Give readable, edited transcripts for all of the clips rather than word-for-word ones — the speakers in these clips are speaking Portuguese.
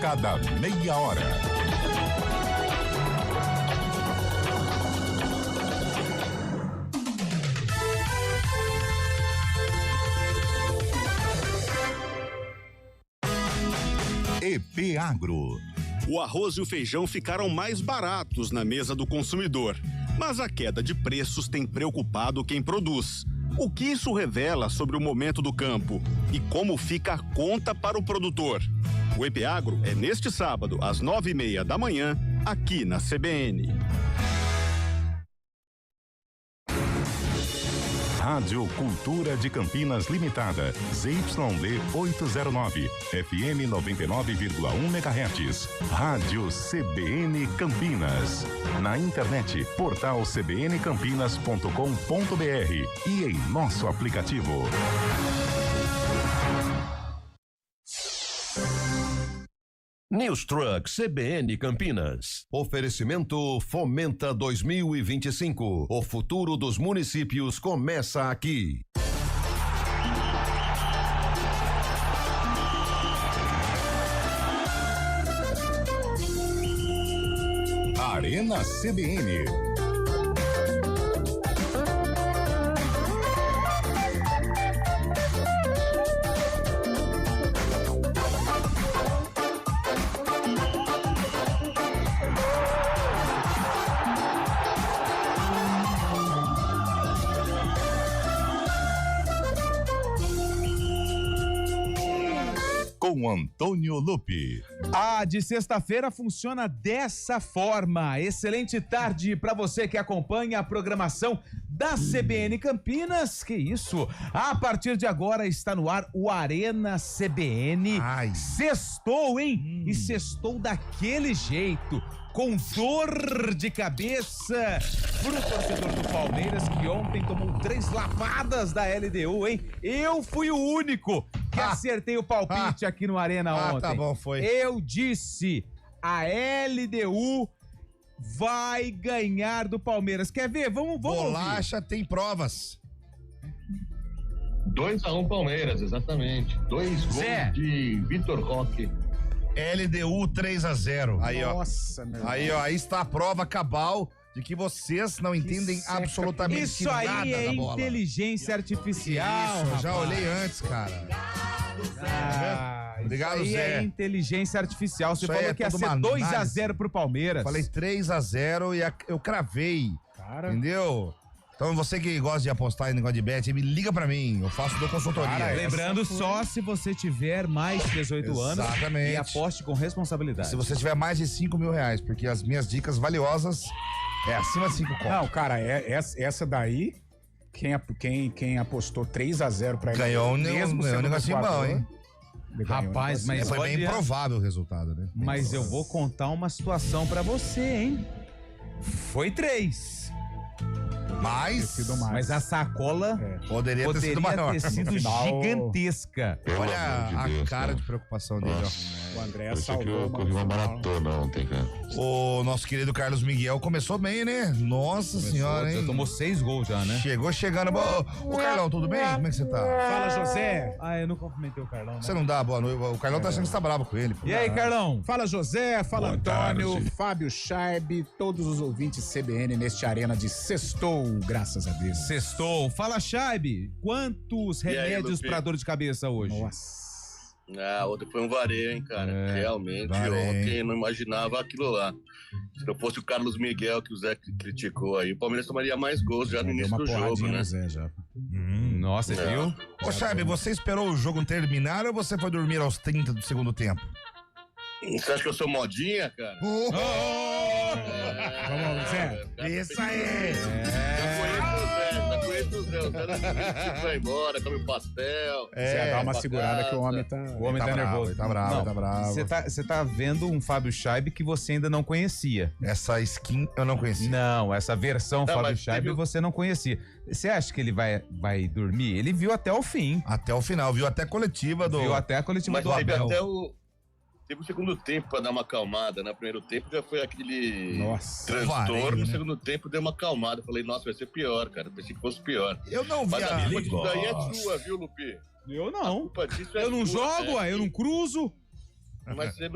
cada meia hora. EP Agro. O arroz e o feijão ficaram mais baratos na mesa do consumidor, mas a queda de preços tem preocupado quem produz. O que isso revela sobre o momento do campo e como fica a conta para o produtor? O EP Agro é neste sábado, às 9:30 da manhã, aqui na CBN. Rádio Cultura de Campinas Limitada, ZYD 809, FM 99,1 MHz. Rádio CBN Campinas. Na internet, portal cbncampinas.com.br e em nosso aplicativo. News Truck CBN Campinas. Oferecimento Fomenta 2025. O futuro dos municípios começa aqui. Arena CBN. Com Antônio Lupi. A de sexta-feira funciona dessa forma. Excelente tarde para você que acompanha a programação da CBN Campinas. Que isso? A partir de agora está no ar o Arena CBN. Sextou, hein? E sextou daquele jeito, com dor de cabeça pro torcedor do Palmeiras, que ontem tomou 3 lavadas da LDU, hein? Eu fui o único que acertei o palpite aqui no Arena ontem. Tá bom, foi. Eu disse, a LDU vai ganhar do Palmeiras. Quer ver? Vamos Bolacha ouvir. tem provas. 2-1 Palmeiras, exatamente. 2 gols de Vitor Roque. LDU 3-0. Aí, ó. Nossa, meu Aí, ó, aí está a prova cabal de que vocês não entendem absolutamente isso nada aí é da bola. Inteligência artificial. Isso, eu já rapaz. olhei antes, cara. Obrigado, isso aí Zé. é inteligência artificial. Você Isso aí falou é que ia tudo ser uma 2-0 pro Palmeiras. Falei 3-0 e eu cravei. Cara. Entendeu? Então você que gosta de apostar em negócio de bet, me liga pra mim, eu faço do consultoria. Cara, lembrando só se você tiver mais de 18 anos e aposte com responsabilidade. Se você tiver mais de R$5.000, porque as minhas dicas valiosas é acima de 5 contos. Não, cara, essa daí, quem apostou 3-0 pra ele, ganhou um sendo negocinho bom, hein? Rapaz, mas foi bem olha, improvável o resultado, né? Mas eu vou contar uma situação pra você, hein? Foi 3. Mas a sacola poderia ter sido maior. Ter sido gigantesca. Olha a cara de preocupação dele, ó. O André Eu salvou. corri uma maratona ontem, cara. O nosso querido Carlos Miguel começou bem, né? Nossa senhora, hein? Já tomou 6 gols já, né? Chegou chegando. Ô, Carlão, tudo bem? Como é que você tá? Fala, José. Eu não cumprimentei o Carlão, né? Você não dá boa noite. O Carlão tá achando que você tá bravo com ele. E aí, Carlão? Fala, José. Fala, Boa Antônio. tarde. Fábio Chaib, todos os ouvintes CBN neste Arena de sextou, graças a Deus. Sextou. Fala, Chaib. Quantos E aí, remédios Lupe? pra dor de cabeça hoje? Nossa. Ontem foi um vareio, hein, cara? Realmente, vareio. ontem não imaginava aquilo lá. Se não fosse o Carlos Miguel, que o Zé criticou aí, o Palmeiras tomaria mais gols já no Deu início uma do jogo, porradinha né? no Zé já. Nossa, viu? Ô, Chabe, você esperou o jogo terminar ou você foi dormir aos 30 do segundo tempo? Você acha que eu sou modinha, cara? Vamos, Zé. Isso aí! Já conheço o Zé. O Zé não vai embora, come pastel. Zé, dá uma pra segurada casa. que o homem tá... O homem tá nervoso. Ele tá bravo, Não, ele tá bravo. Você tá vendo um Fábio Chaib que você ainda não conhecia. Essa skin eu não conhecia. Não, essa versão Não, Fábio mas Chaib teve- você não conhecia. Você acha que ele vai dormir? Ele viu até o fim. Até o final, viu? Até a coletiva do... Viu até a coletiva Mas do teve Abel. até teve o segundo tempo pra dar uma acalmada, né? Primeiro tempo já foi aquele Nossa, transtorno, vareio, no né? segundo tempo deu uma acalmada. Falei, nossa, vai ser pior, cara. Pensei que fosse pior. Eu não vi Mas a a... culpa disso daí é sua, viu, Lupi? Eu A não. culpa disso é Eu não sua, jogo, né? eu não cruzo. Mas você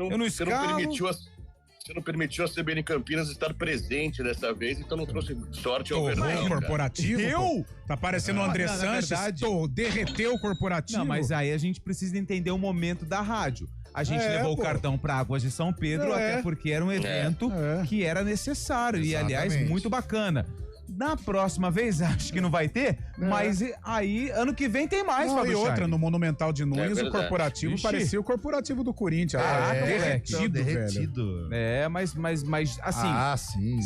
não permitiu a CBN Campinas estar presente dessa vez, então não trouxe sorte ao Verdão. Corporativo? Eu? Tá parecendo o André na Sanches. verdade- Derreteu o corporativo. Não, mas aí a gente precisa entender o momento da rádio. A gente levou o cartão para Águas de São Pedro, até porque era um evento que era necessário. E, aliás, muito bacana. Na próxima vez, acho que não vai ter, mas aí, ano que vem tem mais, Não, e Fábio outra, Charles. no Monumental de Nunes, o verdade. corporativo Ixi. parecia o corporativo do Corinthians. Caraca, derretido, velho. derretido. Mas assim... Ah, sim.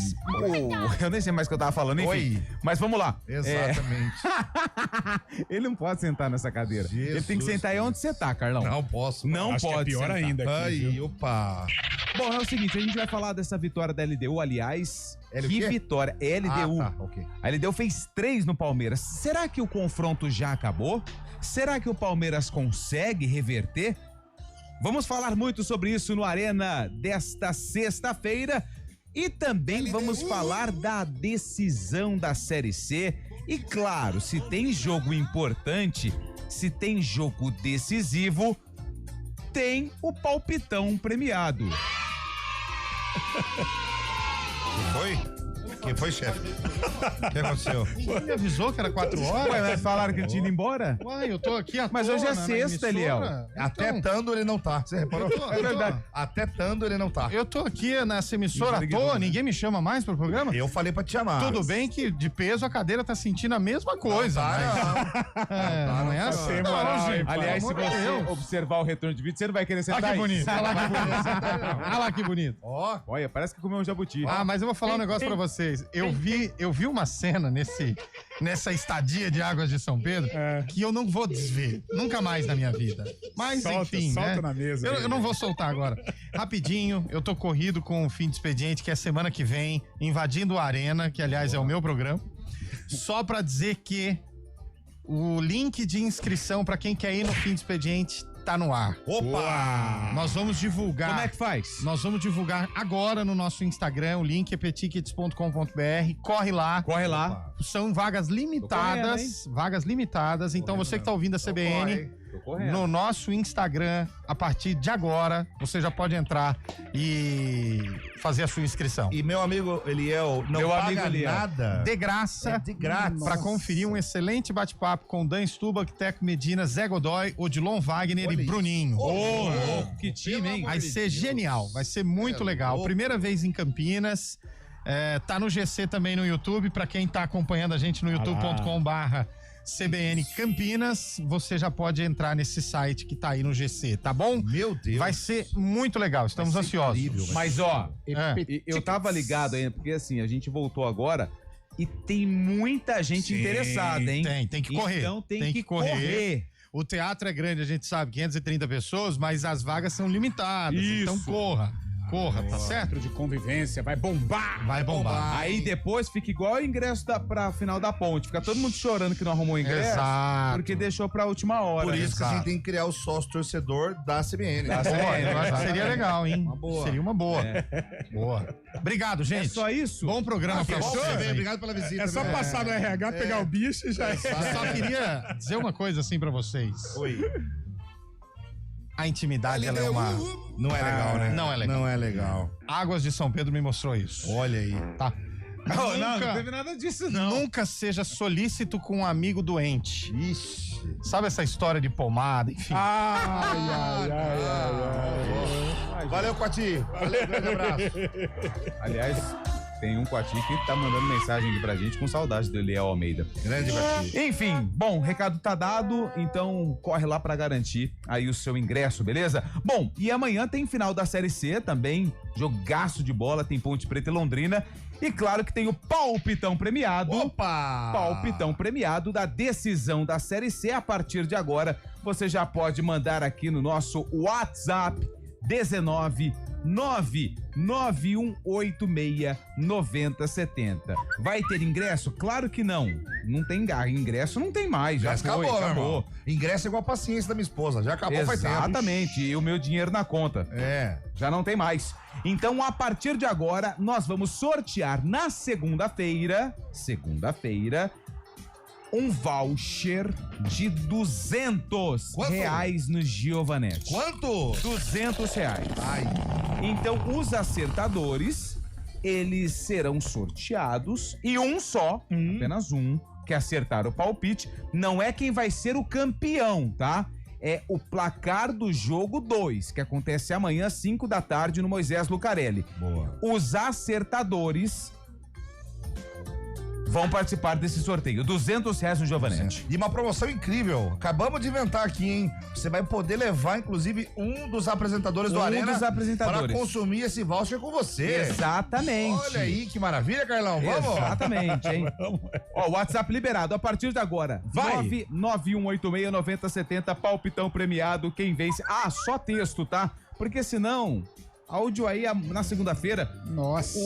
eu nem sei mais o que eu tava falando, enfim. Oi. Mas vamos lá. Exatamente. Ele não pode sentar nessa cadeira. Ele tem que Jesus sentar aí onde você tá, Carlão. Não posso. Não Acho pode que é pior sentar. ainda aqui, Ai, viu? opa. Bom, é o seguinte, a gente vai falar dessa vitória da LDU, aliás. L o Que quê? vitória. LDU. Ah, tá, ok. A LDU fez 3 no Palmeiras. Será que o confronto já acabou? Será que o Palmeiras consegue reverter? Vamos falar muito sobre isso no Arena desta sexta-feira. E também vamos falar da decisão da Série C. E claro, se tem jogo importante, se tem jogo decisivo, tem o palpitão premiado. Quem foi, chefe? O que aconteceu? Quem me avisou que era 4 horas? Ué, mas falaram que ele tinha ido embora? Uai, eu tô aqui à Mas toa, hoje é na sexta, emissora. Até Então, Tando ele não tá. Você reparou? É verdade. Até Tando ele não tá. eu tô aqui nessa emissora à toa, ninguém me chama mais pro programa? Eu falei pra te chamar. Tudo bem que de peso a cadeira tá sentindo a mesma coisa, mas... não é assim. Sem moral, Não, hein, gente, pai? Aliás, se pelo amor de você Deus. observar o retorno de vídeo, você não vai querer sentar Olha que aí. bonito, olha lá que bonito. Olha lá que bonito. Ó, Olha, parece que comeu um jabuti. Ah, mas eu vou falar um negócio pra vocês. Eu vi uma cena nessa estadia de Águas de São Pedro que eu não vou desver. Nunca mais na minha vida. Mas, enfim, solta né? na mesa. Eu não vou soltar agora. Rapidinho, eu tô corrido com o fim de expediente, que é semana que vem, invadindo a Arena, que aliás é o meu programa. Só pra dizer que o link de inscrição pra quem quer ir no fim de expediente tá no ar. opa! Nós vamos divulgar. Como é que faz? Nós vamos divulgar agora no nosso Instagram, o link é petickets.com.br. Corre lá. Corre lá. São vagas limitadas. Vagas limitadas. Então você que tá ouvindo a CBN, Tô correndo. no nosso Instagram, a partir de agora, você já pode entrar e fazer a sua inscrição. E meu amigo Eliel não Meu paga amigo Eliel. nada. De graça. É de grátis. Para conferir um excelente bate-papo com Dan Stubach, Teco Medina, Zé Godoy, Odilon Wagner Olha e isso. Bruninho. Ô, louco, que time, hein? Vai ser genial, vai ser muito legal. louco. Primeira vez em Campinas. Tá no GC também no YouTube. Pra quem tá acompanhando a gente no youtube.com/CBN Campinas, você já pode entrar nesse site que tá aí no GC, tá bom? Meu Deus. Vai ser muito legal, estamos Vai ser ansiosos. incrível, vai Mas, ó, É. eu tava ligado ainda, porque assim, a gente voltou agora e tem muita gente Sim, interessada, hein? tem que correr. Então tem que correr. O teatro é grande, a gente sabe, 530 pessoas, mas as vagas são limitadas. Então Isso. corra, tá certo? Centro de convivência vai bombar. Vai bombar. Aí depois fica igual o ingresso pra final da ponte. Fica todo mundo chorando que não arrumou o ingresso. Exato. Porque deixou pra última hora. Por isso que a Exato. gente tem que criar o sócio torcedor da CBN. Da Boa, CBN, eu acho que exatamente. seria legal, hein? Uma boa. Seria uma boa. Boa. Obrigado, gente. É só isso? Bom programa pra Bom, vocês. bem, aí. obrigado pela visita. É só viu? passar no RH, pegar o bicho e já é. Eu só queria dizer uma coisa assim pra vocês. Oi. A intimidade, ela é uma... Não é legal, né? Não é legal. Não é legal. Águas de São Pedro me mostrou isso. Olha aí. Tá? Não teve nada disso, não. Nunca seja solícito com um amigo doente. Ixi. Sabe essa história de pomada, enfim. Valeu, Quati. Valeu, grande abraço. Aliás, tem um Quati que tá mandando mensagem aqui pra gente com saudade do Eliel Almeida. Grande Quati. Enfim, bom, recado tá dado, então corre lá pra garantir aí o seu ingresso, beleza? Bom, e amanhã tem final da Série C também, jogaço de bola, tem Ponte Preta e Londrina. E claro que tem o palpitão premiado. Opa! Palpitão premiado da decisão da Série C. A partir de agora, você já pode mandar aqui no nosso WhatsApp 19991869070. Vai ter ingresso? Claro que não. Não tem ingresso, não tem mais. Já foi, acabou, meu acabou. irmão. Ingresso é igual a paciência da minha esposa. Já acabou faz tempo. Exatamente. E o meu dinheiro na conta. É. Já não tem mais. Então, a partir de agora, nós vamos sortear na segunda-feira, um voucher de R$200 no Giovanetti. Quanto? R$200. Ai. Então, os acertadores, eles serão sorteados e um só, apenas um, que acertar o palpite, não é quem vai ser o campeão, tá? É o placar do jogo 2, que acontece amanhã, 5 da tarde, no Moisés Lucarelli. Boa. Os acertadores vão participar desse sorteio. R$200 no Giovanetti. E uma promoção incrível. Acabamos de inventar aqui, hein? Você vai poder levar, inclusive, um dos apresentadores do Arena para consumir esse voucher com você. Exatamente. Olha aí, que maravilha, Carlão. Vamos? Exatamente, hein? Ó, WhatsApp liberado a partir de agora. Vai. 991869070, palpitão premiado, quem vence. Ah, só texto, tá? Porque senão... Áudio aí na segunda-feira. Nossa.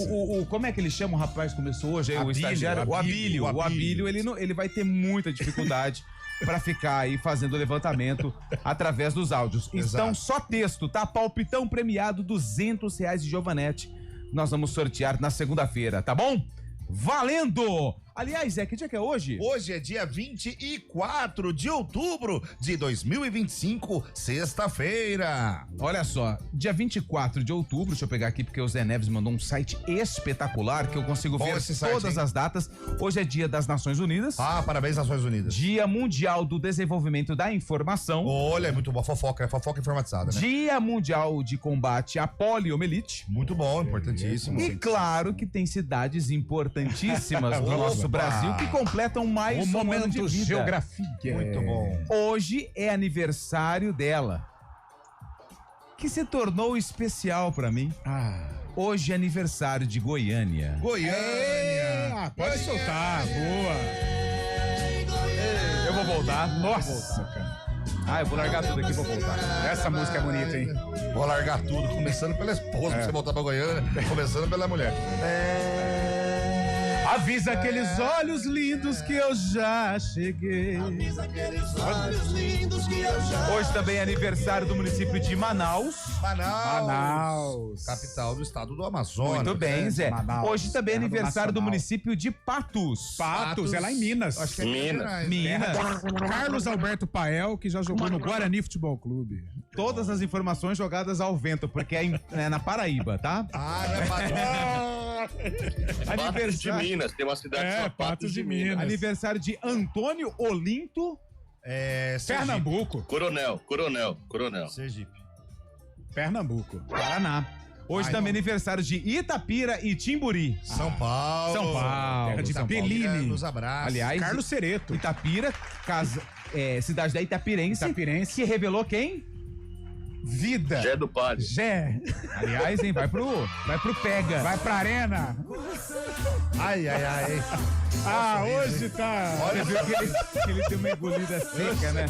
Como é que ele chama o rapaz que começou hoje? Aí, o estagiário? O Abílio. O Abílio, ele vai ter muita dificuldade pra ficar aí fazendo o levantamento através dos áudios. Então, só texto, tá? Palpitão premiado, R$200 de Giovanetti. Nós vamos sortear na segunda-feira, tá bom? Valendo! Aliás, que dia que é hoje? Hoje é dia 24 de outubro de 2025, sexta-feira. Olha só, dia 24 de outubro, deixa eu pegar aqui porque o Zé Neves mandou um site espetacular que eu consigo ver todas as datas. Hoje é dia das Nações Unidas. Ah, parabéns Nações Unidas. Dia Mundial do Desenvolvimento da Informação. Olha, é muito bom, fofoca, né? Fofoca informatizada, né? Dia Mundial de Combate à Poliomielite. Muito bom, importantíssimo. E claro que tem cidades importantíssimas do nosso Brasil que completam mais um ano de vida. Geografia. Muito bom. Hoje é aniversário dela, que se tornou especial pra mim. Hoje é aniversário de Goiânia. Goiânia! Pode soltar, boa. Eu vou voltar. Nossa, cara. Eu vou largar tudo aqui e vou voltar. Essa música é bonita, hein? Vou largar tudo, começando pela esposa, pra você voltar pra Goiânia, começando pela mulher. Avisa aqueles olhos lindos que eu já cheguei. Avisa aqueles olhos lindos que eu já Hoje também é aniversário do município de Manaus. Manaus. Capital do estado do Amazonas. Muito bem, Zé. Manaus. Hoje também é aniversário do Nacional. município de Patos. Patos, é lá em Minas. Acho que é Minas. Minas. Carlos Alberto Pael, que já jogou no Guarani Futebol Clube. Todas as informações jogadas ao vento, porque é na Paraíba, tá? não é Patos. Patos de Minas, tem uma cidade chamada Patos de Minas. Aniversário de Antônio Olinto. Pernambuco. Coronel. Sergipe. Pernambuco. Paraná. Hoje também aniversário de Itapira e Timburi. São Paulo. São Paulo. Terra de São Paulo. Bellini. Nos abraços. Aliás, Carlos Cereto. Itapira, cidade da Itapirense, que revelou quem? Vida. Gé do Palio. Gé. Aliás, hein, vai pro Pega. Vai pra arena. Ai. Hoje tá. Olha, viu que ele tem uma engolida seca, né?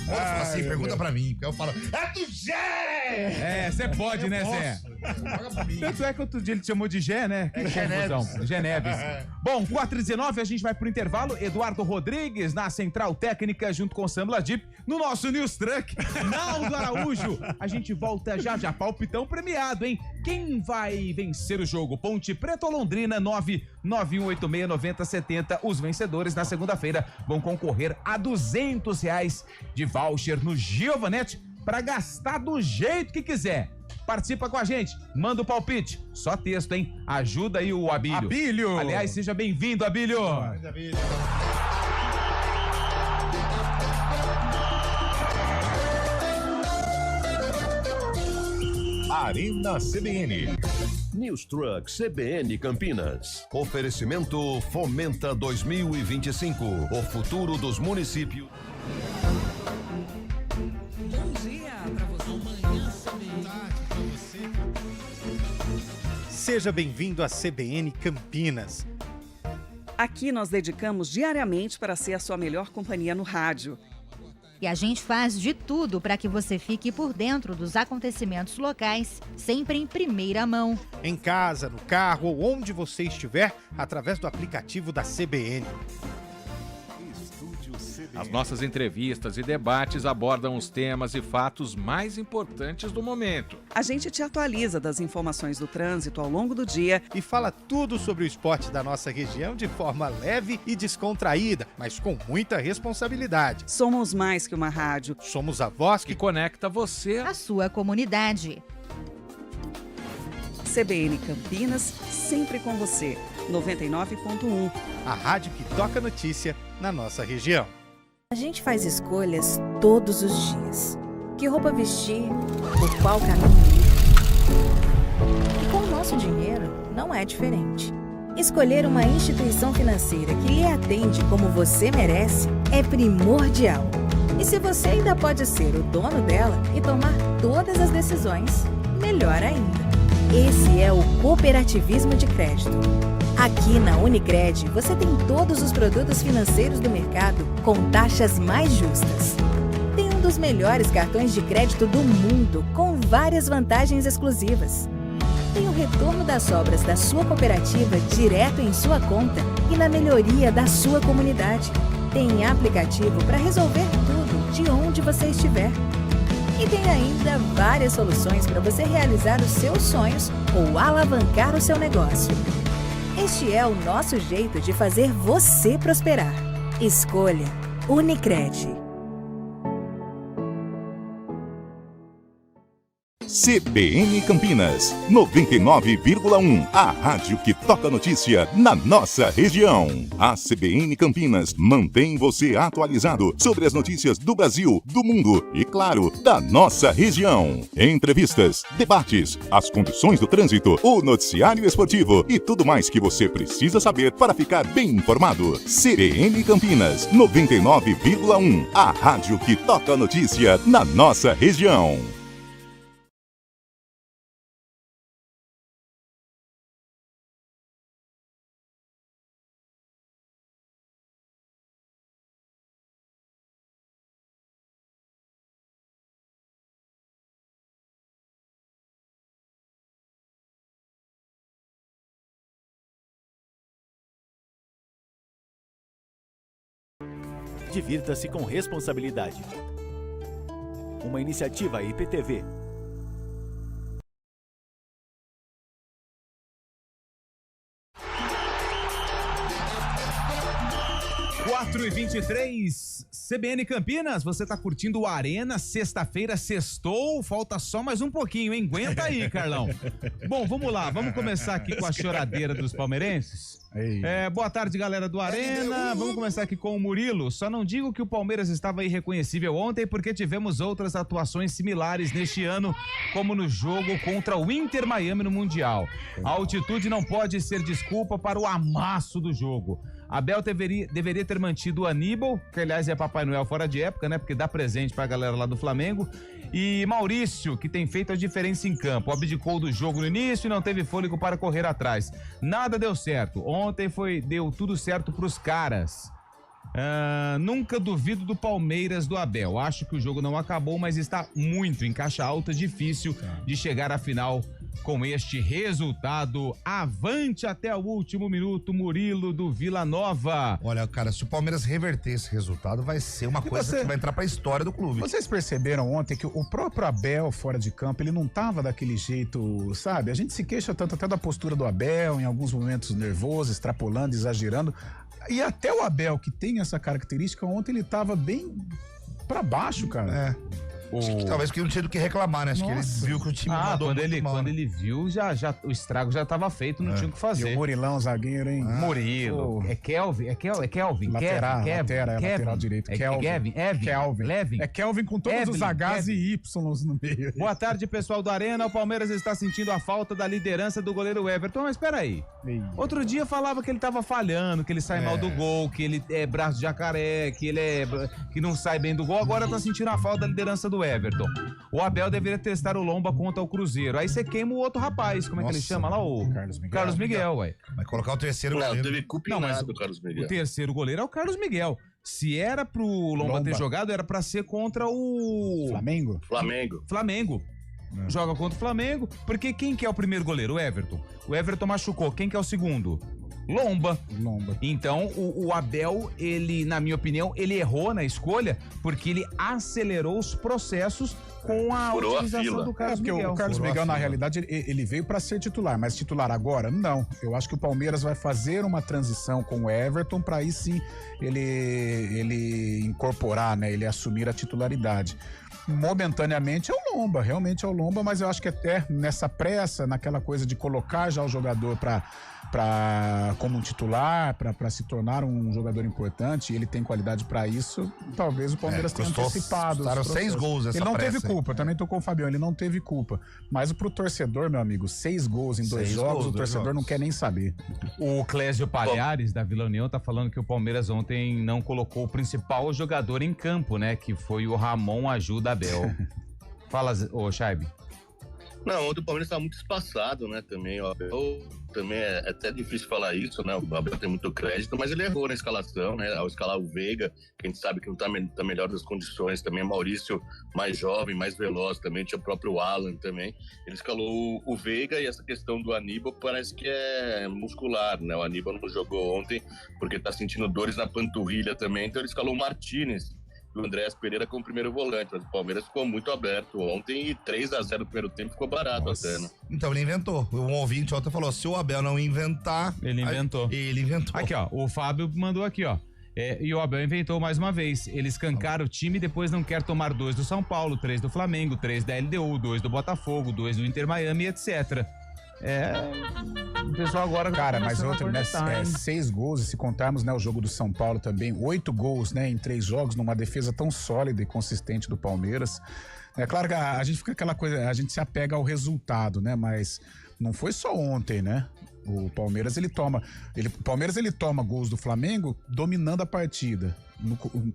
Pode falar assim, pergunta pra mim, porque eu falo, é do Gé! Você pode, né, Zé? Joga pra mim. Tanto é que outro dia ele te chamou de Gé, né? Que Gé confusão. Gé Neves. Bom, 4h19, a gente vai pro intervalo. Eduardo Rodrigues na Central Técnica, junto com o Sam Ladip, no nosso News Truck, Naldo Araújo. A gente volta já. Palpitão premiado, hein? Quem vai vencer o jogo? Ponte Preta ou Londrina? 991869070. Os vencedores na segunda-feira vão concorrer a R$200 de voucher no Giovanetti pra gastar do jeito que quiser. Participa com a gente, manda o palpite. Só texto, hein? Ajuda aí o Abílio. Aliás, seja bem-vindo, Abílio. Arena CBN. News Truck CBN Campinas. Oferecimento Fomenta 2025. O futuro dos municípios. Bom dia pra você. Seja bem-vindo à CBN Campinas. Aqui nós dedicamos diariamente para ser a sua melhor companhia no rádio. E a gente faz de tudo para que você fique por dentro dos acontecimentos locais, sempre em primeira mão. Em casa, no carro ou onde você estiver, através do aplicativo da CBN. Estúdio CBN. As nossas entrevistas e debates abordam os temas e fatos mais importantes do momento. A gente te atualiza das informações do trânsito ao longo do dia e fala tudo sobre o esporte da nossa região de forma leve e descontraída, mas com muita responsabilidade. Somos mais que uma rádio. Somos a voz que conecta você à sua comunidade. CBN Campinas, sempre com você. 99.1. A rádio que toca notícia na nossa região. A gente faz escolhas todos os dias. Que roupa vestir, por qual caminho ir. E com o nosso dinheiro, não é diferente. Escolher uma instituição financeira que lhe atende como você merece é primordial. E se você ainda pode ser o dono dela e tomar todas as decisões, melhor ainda. Esse é o cooperativismo de crédito. Aqui na Unicred, você tem todos os produtos financeiros do mercado com taxas mais justas. Tem um dos melhores cartões de crédito do mundo, com várias vantagens exclusivas. Tem o retorno das sobras da sua cooperativa direto em sua conta e na melhoria da sua comunidade. Tem aplicativo para resolver tudo de onde você estiver. E tem ainda várias soluções para você realizar os seus sonhos ou alavancar o seu negócio. Este é o nosso jeito de fazer você prosperar. Escolha Unicred. CBN Campinas, 99,1. A rádio que toca notícia na nossa região. A CBN Campinas mantém você atualizado sobre as notícias do Brasil, do mundo e, claro, da nossa região. Entrevistas, debates, as condições do trânsito, o noticiário esportivo e tudo mais que você precisa saber para ficar bem informado. CBN Campinas, 99,1. A rádio que toca notícia na nossa região. Divirta-se com responsabilidade. Uma iniciativa IPTV. e 23, CBN Campinas, você tá curtindo o Arena, sexta-feira sextou, falta só mais um pouquinho, hein? Aguenta aí, Carlão. Bom, vamos lá, vamos começar aqui com a choradeira dos palmeirenses. Boa tarde, galera do Arena. Vamos começar aqui com o Murilo. Só não digo que o Palmeiras estava irreconhecível ontem, porque tivemos outras atuações similares neste ano, como no jogo contra o Inter Miami no Mundial. A altitude não pode ser desculpa para o amasso do jogo. Abel deveria ter mantido o Aníbal, que aliás é Papai Noel fora de época, né? Porque dá presente pra galera lá do Flamengo. E Maurício, que tem feito a diferença em campo. Abdicou do jogo no início e não teve fôlego para correr atrás. Nada deu certo. Ontem deu tudo certo pros caras. Nunca duvido do Palmeiras do Abel. Acho que o jogo não acabou, mas está muito em caixa alta, difícil de chegar à final com este resultado. Avante até o último minuto, Murilo do Vila Nova. Olha, cara, se o Palmeiras reverter esse resultado, vai ser uma coisa que vai entrar pra história do clube. Vocês perceberam ontem que o próprio Abel, fora de campo, ele não tava daquele jeito, sabe? A gente se queixa tanto até da postura do Abel, em alguns momentos nervoso, extrapolando, exagerando. E até o Abel, que tem essa característica, ontem ele tava bem pra baixo, cara. Acho que talvez porque não tinha do que reclamar, né? Acho que ele viu que o time mandou quando ele viu, já o estrago já tava feito, não tinha o que fazer. E o Murilão, zagueiro, hein? Murilo. É Kelvin. Lateral direito. Kelvin. É Kelvin com todos os Hs e Ys no meio. Boa tarde, pessoal do Arena. O Palmeiras está sentindo a falta da liderança do goleiro Everton, mas peraí. Outro dia falava que ele tava falhando, que ele sai mal do gol, que ele é braço de jacaré, que não sai bem do gol. Agora tá sentindo a falta da liderança do Everton. O Abel deveria testar o Lomba contra o Cruzeiro. Aí você queima o outro rapaz. Como é que ele chama lá? O Carlos Miguel, ué. Vai colocar o terceiro goleiro. Teve culpa do Carlos Miguel. O terceiro goleiro é o Carlos Miguel. Se era pro Lomba ter jogado, era pra ser contra o... Flamengo. Joga contra o Flamengo. Porque quem que é o primeiro goleiro? O Everton. O Everton machucou. Quem que é o segundo? Lomba. Então, o Abel, ele, na minha opinião, ele errou na escolha porque ele acelerou os processos com a utilização do Carlos Miguel. O Carlos Miguel, na realidade, ele veio para ser titular, mas titular agora? Não. Eu acho que o Palmeiras vai fazer uma transição com o Everton para aí sim ele incorporar, né? Ele assumir a titularidade. Momentaneamente é o Lomba, realmente é o Lomba, mas eu acho que até nessa pressa, naquela coisa de colocar já o jogador como um titular, para se tornar um jogador importante, ele tem qualidade para isso, talvez o Palmeiras tenha antecipado. Claro, 6 gols essa ele não pressa, teve culpa, também tô com o Fabião, ele não teve culpa. Mas pro torcedor, meu amigo, 6 gols em 2 jogos, o torcedor não quer nem saber. O Clésio Palhares, da Vila União, tá falando que o Palmeiras ontem não colocou o principal jogador em campo, né? Que foi o Ramon Ajuda Abel. Fala, ô Chaib. Não, ontem o Palmeiras estava muito espaçado, né, também. O Abel também é até difícil falar isso, né? O Abel tem muito crédito, mas ele errou na escalação, né? Ao escalar o Veiga, que a gente sabe que não tá melhor das condições, também Maurício mais jovem, mais veloz também, tinha o próprio Alan também. Ele escalou o Veiga e essa questão do Aníbal parece que é muscular, né? O Aníbal não jogou ontem porque tá sentindo dores na panturrilha também, então ele escalou o Martínez e o Andréas Pereira como primeiro volante, mas o Palmeiras ficou muito aberto ontem e 3-0 no primeiro tempo ficou barato até, né? Então ele inventou. Um ouvinte ontem falou, se o Abel não inventar... Ele inventou. Ele inventou. Aqui, ó, o Fábio mandou aqui, ó. E o Abel inventou mais uma vez. Ele escancara o time e depois não quer tomar 2 do São Paulo, 3 do Flamengo, 3 da LDU, 2 do Botafogo, 2 do Inter Miami, etc. O pessoal agora... Cara, mas outro, né? 6 gols, e se contarmos, né, o jogo do São Paulo também, 8 gols, né, em 3 jogos, numa defesa tão sólida e consistente do Palmeiras. É claro que a gente fica aquela coisa, a gente se apega ao resultado, né, mas não foi só ontem, né? O Palmeiras, ele toma gols do Flamengo dominando a partida.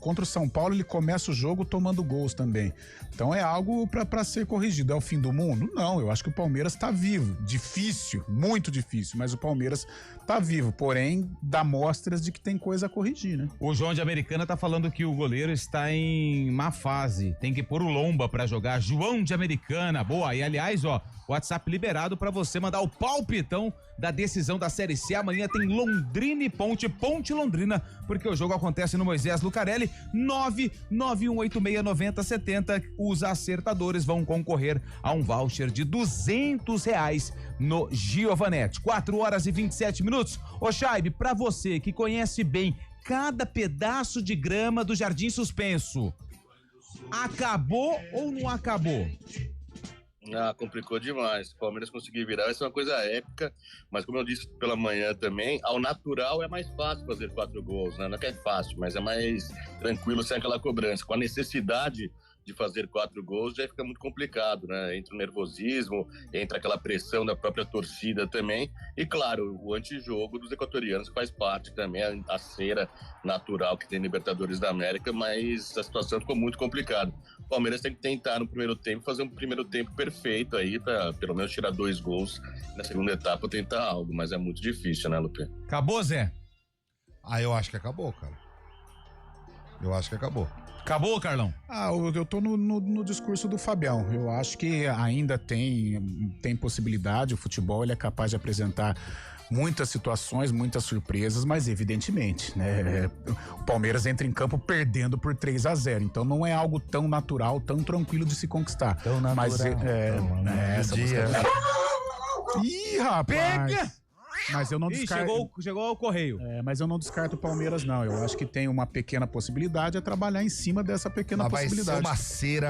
Contra o São Paulo, ele começa o jogo tomando gols também. Então é algo para ser corrigido. É o fim do mundo? Não, eu acho que o Palmeiras tá vivo. Difícil, muito difícil, mas o Palmeiras tá vivo. Porém, dá mostras de que tem coisa a corrigir, né? O João de Americana tá falando que o goleiro está em má fase. Tem que pôr o Lomba para jogar. João de Americana, boa. E aliás, ó, WhatsApp liberado para você mandar o palpitão da decisão da Série C. Amanhã tem Londrina e Ponte Londrina, porque o jogo acontece no Moisés Lucarelli. 991869070. Os acertadores vão concorrer a um voucher de R$200 no Giovanetti. 4h27. Ô Chaib, pra você que conhece bem cada pedaço de grama do Jardim Suspenso, acabou ou não acabou? Complicou demais. O Palmeiras conseguir virar, vai ser uma coisa épica, mas como eu disse pela manhã também, ao natural é mais fácil fazer 4 gols, né? Não é que é fácil, mas é mais tranquilo sem aquela cobrança. Com a necessidade de fazer 4 gols já fica muito complicado, né? Entra o nervosismo, entra aquela pressão da própria torcida também, e claro, o antijogo dos equatorianos faz parte também, a cera natural que tem Libertadores da América, mas a situação ficou muito complicada. O Palmeiras tem que tentar no primeiro tempo, fazer um primeiro tempo perfeito aí, pra pelo menos tirar 2 gols na segunda etapa, tentar algo, mas é muito difícil, né, Lupe? Acabou, Zé? Eu acho que acabou, cara. Eu acho que acabou. Acabou, Carlão? Eu tô no discurso do Fabião. Eu acho que ainda tem possibilidade, o futebol ele é capaz de apresentar muitas situações, muitas surpresas, mas evidentemente, né? O Palmeiras entra em campo perdendo por 3-0, então não é algo tão natural, tão tranquilo de se conquistar. Tão natural. Mas essa música... Ih, rapaz! Pega! Mas eu não descarto. Chegou ao correio. Mas eu não descarto o Palmeiras, não. Eu acho que tem uma pequena possibilidade, é trabalhar em cima dessa pequena possibilidade. Vai ser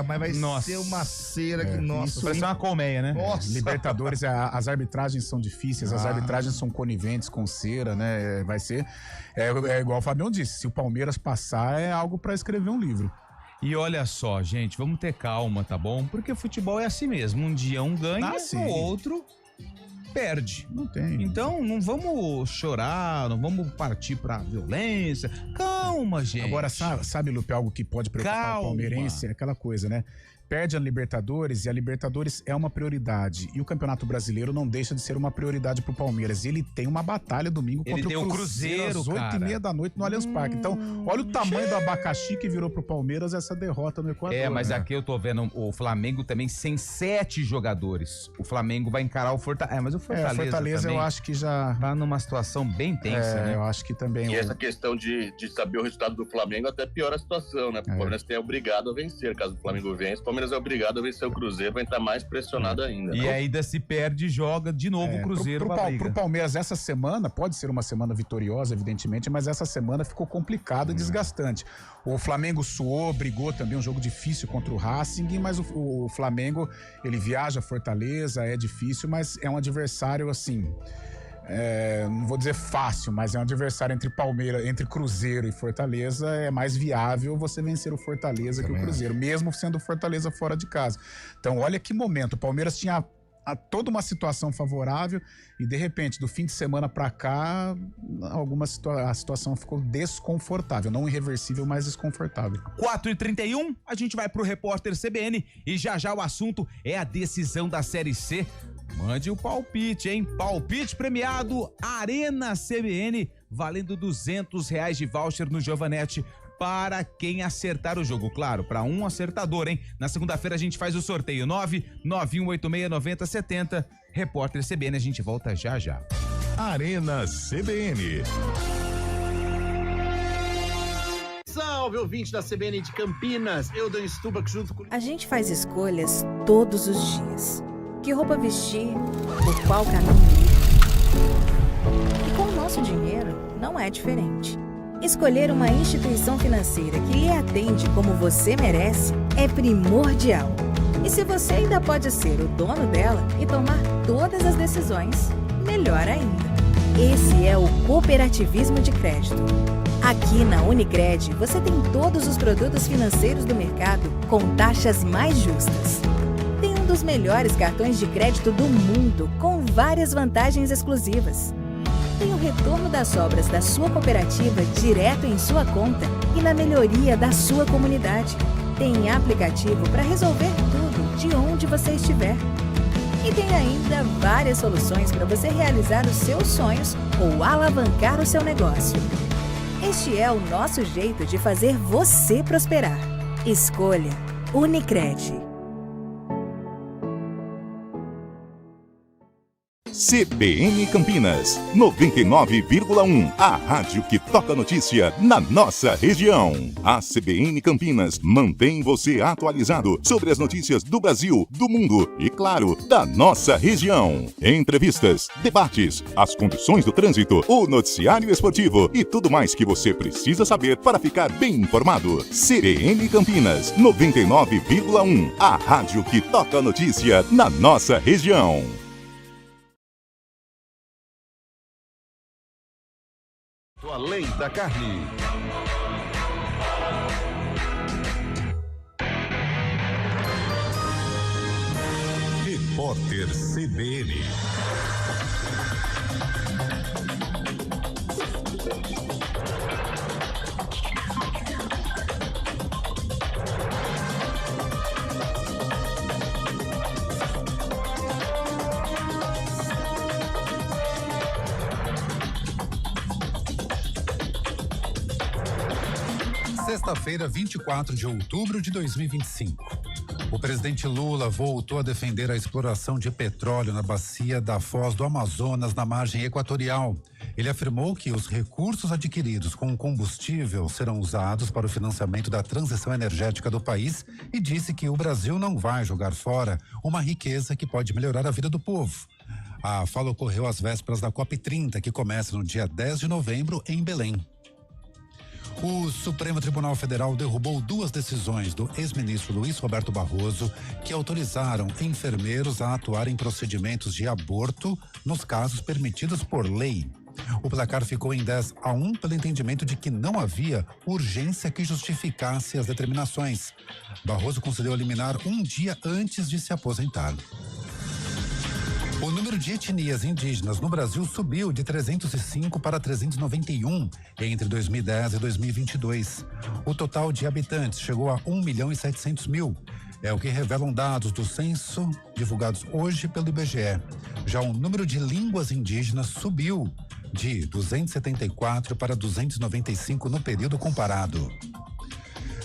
uma cera que, nossa. Parece uma colmeia, né? Nossa. Libertadores, as arbitragens são difíceis, as arbitragens são coniventes com cera, né? Vai ser. É igual o Fabião disse: se o Palmeiras passar, é algo para escrever um livro. E olha só, gente, vamos ter calma, tá bom? Porque futebol é assim mesmo. Um dia um ganha, o outro perde. Não tem. Então não vamos chorar, não vamos partir pra violência. Calma, gente. Agora, sabe, Lupe, algo que pode preocupar o palmeirense? É aquela coisa, né? perde a Libertadores e a Libertadores é uma prioridade. E o Campeonato Brasileiro não deixa de ser uma prioridade pro Palmeiras. E ele tem uma batalha domingo contra o Cruzeiro às 8h30 da noite no Allianz Parque. Então, olha o tamanho do abacaxi que virou pro Palmeiras essa derrota no Equador. Mas aqui eu tô vendo o Flamengo também sem 7 jogadores. O Flamengo vai encarar o Fortaleza. Mas o Fortaleza eu acho que já tá numa situação bem tensa, né? Eu acho que também. E essa questão de saber o resultado do Flamengo até piora a situação, né? O Palmeiras é obrigado a vencer. Caso o Flamengo vença, o Palmeiras é obrigado a vencer o Cruzeiro, vai estar mais pressionado ainda. E ainda se perde e joga de novo o Cruzeiro. Pro Palmeiras, essa semana, pode ser uma semana vitoriosa, evidentemente, mas essa semana ficou complicada e desgastante. O Flamengo suou, brigou também, um jogo difícil contra o Racing, mas o Flamengo, ele viaja a Fortaleza, é difícil, mas é um adversário, assim... não vou dizer fácil, mas é um adversário entre Cruzeiro e Fortaleza, é mais viável você vencer o Fortaleza que o Cruzeiro, mesmo sendo o Fortaleza fora de casa. Então, olha que momento, o Palmeiras tinha toda uma situação favorável e, de repente, do fim de semana pra cá, a situação ficou desconfortável, não irreversível, mas desconfortável. 4h31, a gente vai pro repórter CBN e já o assunto é a decisão da Série C. Mande o palpite, hein? Palpite premiado Arena CBN, valendo R$200 de voucher no Giovanetti para quem acertar o jogo. Claro, para um acertador, hein? Na segunda-feira a gente faz o sorteio 991869070. Repórter CBN, a gente volta já. Arena CBN. Salve, ouvinte da CBN de Campinas. Eu, Dan Stubach, junto com... A gente faz escolhas todos os dias. Que roupa vestir, por qual caminho ir. E com o nosso dinheiro, não é diferente. Escolher uma instituição financeira que lhe atende como você merece é primordial. E se você ainda pode ser o dono dela e tomar todas as decisões, melhor ainda. Esse é o cooperativismo de crédito. Aqui na Unicred, você tem todos os produtos financeiros do mercado com taxas mais justas. Tem um dos melhores cartões de crédito do mundo, com várias vantagens exclusivas. Tem o retorno das sobras da sua cooperativa direto em sua conta e na melhoria da sua comunidade. Tem aplicativo para resolver tudo de onde você estiver. E tem ainda várias soluções para você realizar os seus sonhos ou alavancar o seu negócio. Este é o nosso jeito de fazer você prosperar. Escolha Unicred. CBN Campinas, 99,1, a rádio que toca notícia na nossa região. A CBN Campinas mantém você atualizado sobre as notícias do Brasil, do mundo e, claro, da nossa região. Entrevistas, debates, as condições do trânsito, o noticiário esportivo e tudo mais que você precisa saber para ficar bem informado. CBN Campinas, 99,1, a rádio que toca notícia na nossa região. Além da carne. Repórter CBN. Sexta-feira, 24 de outubro de 2025. O presidente Lula voltou a defender a exploração de petróleo na bacia da Foz do Amazonas, na margem equatorial. Ele afirmou que os recursos adquiridos com o combustível serão usados para o financiamento da transição energética do país e disse que o Brasil não vai jogar fora uma riqueza que pode melhorar a vida do povo. A fala ocorreu às vésperas da COP30, que começa no dia 10 de novembro em Belém. O Supremo Tribunal Federal derrubou 2 decisões do ex-ministro Luiz Roberto Barroso que autorizaram enfermeiros a atuar em procedimentos de aborto nos casos permitidos por lei. O placar ficou em 10-1 pelo entendimento de que não havia urgência que justificasse as determinações. Barroso concedeu a liminar um dia antes de se aposentar. O número de etnias indígenas no Brasil subiu de 305 para 391 entre 2010 e 2022. O total de habitantes chegou a 1.700.000. É o que revelam dados do censo divulgados hoje pelo IBGE. Já o número de línguas indígenas subiu de 274 para 295 no período comparado.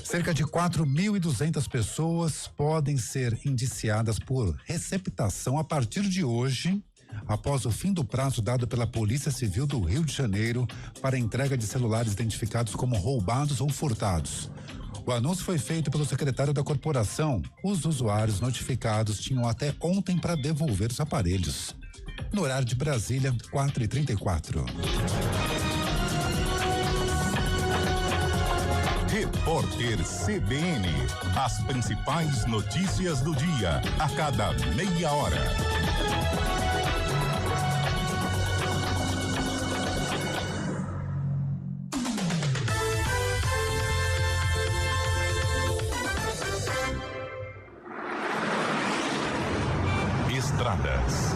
Cerca de 4.200 pessoas podem ser indiciadas por receptação a partir de hoje, após o fim do prazo dado pela Polícia Civil do Rio de Janeiro para a entrega de celulares identificados como roubados ou furtados. O anúncio foi feito pelo secretário da corporação. Os usuários notificados tinham até ontem para devolver os aparelhos. No horário de Brasília, 4h34. Repórter CBN. As principais notícias do dia, a cada meia hora. Estradas.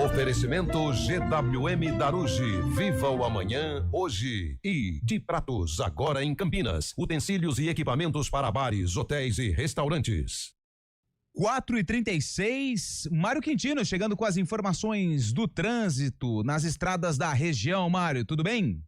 Oferecimento GWM Darugi. Viva o amanhã, hoje. E de Pratos, agora em Campinas. Utensílios e equipamentos para bares, hotéis e restaurantes. 4h36, Mário Quintino chegando com as informações do trânsito nas estradas da região. Mário, tudo bem?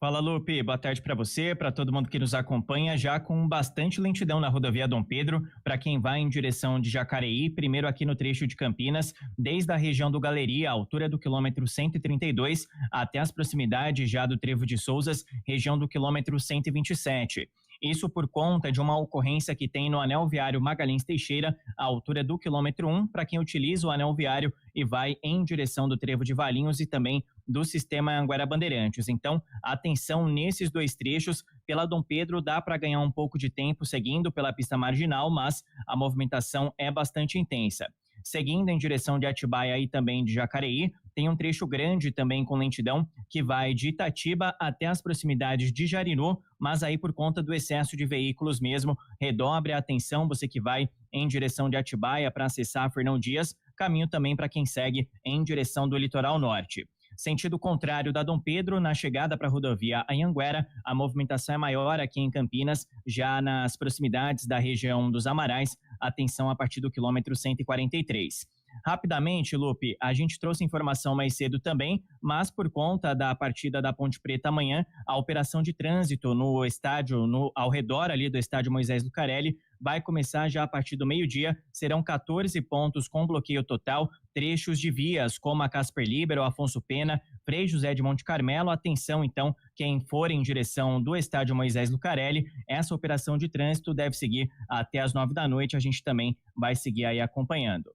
Fala, Lupe, boa tarde para você, para todo mundo que nos acompanha, já com bastante lentidão na rodovia Dom Pedro, para quem vai em direção de Jacareí, primeiro aqui no trecho de Campinas, desde a região do Galeria, a altura do quilômetro 132, até as proximidades já do Trevo de Souzas, região do quilômetro 127. Isso por conta de uma ocorrência que tem no anel viário Magalhães Teixeira, à altura do quilômetro 1, para quem utiliza o anel viário e vai em direção do Trevo de Valinhos e também do sistema Anguera Bandeirantes. Então, atenção nesses dois trechos. Pela Dom Pedro dá para ganhar um pouco de tempo seguindo pela pista marginal, mas a movimentação é bastante intensa. Seguindo em direção de Atibaia e também de Jacareí, tem um trecho grande também com lentidão que vai de Itatiba até as proximidades de Jarinu, mas aí por conta do excesso de veículos mesmo, redobre a atenção, você que vai em direção de Atibaia para acessar Fernão Dias, caminho também para quem segue em direção do litoral norte. Sentido contrário da Dom Pedro, na chegada para a rodovia Anhanguera, a movimentação é maior aqui em Campinas, já nas proximidades da região dos Amarais, atenção a partir do quilômetro 143. Rapidamente, Lupe, a gente trouxe informação mais cedo também, mas por conta da partida da Ponte Preta amanhã, a operação de trânsito no estádio, ao redor ali do estádio Moisés Lucarelli, vai começar já a partir do meio-dia. Serão 14 pontos com bloqueio total, trechos de vias como a Casper Libero, Afonso Pena, Frei José de Monte Carmelo. Atenção, então, quem for em direção do estádio Moisés Lucarelli, essa operação de trânsito deve seguir até as 9 da noite. A gente também vai seguir aí acompanhando.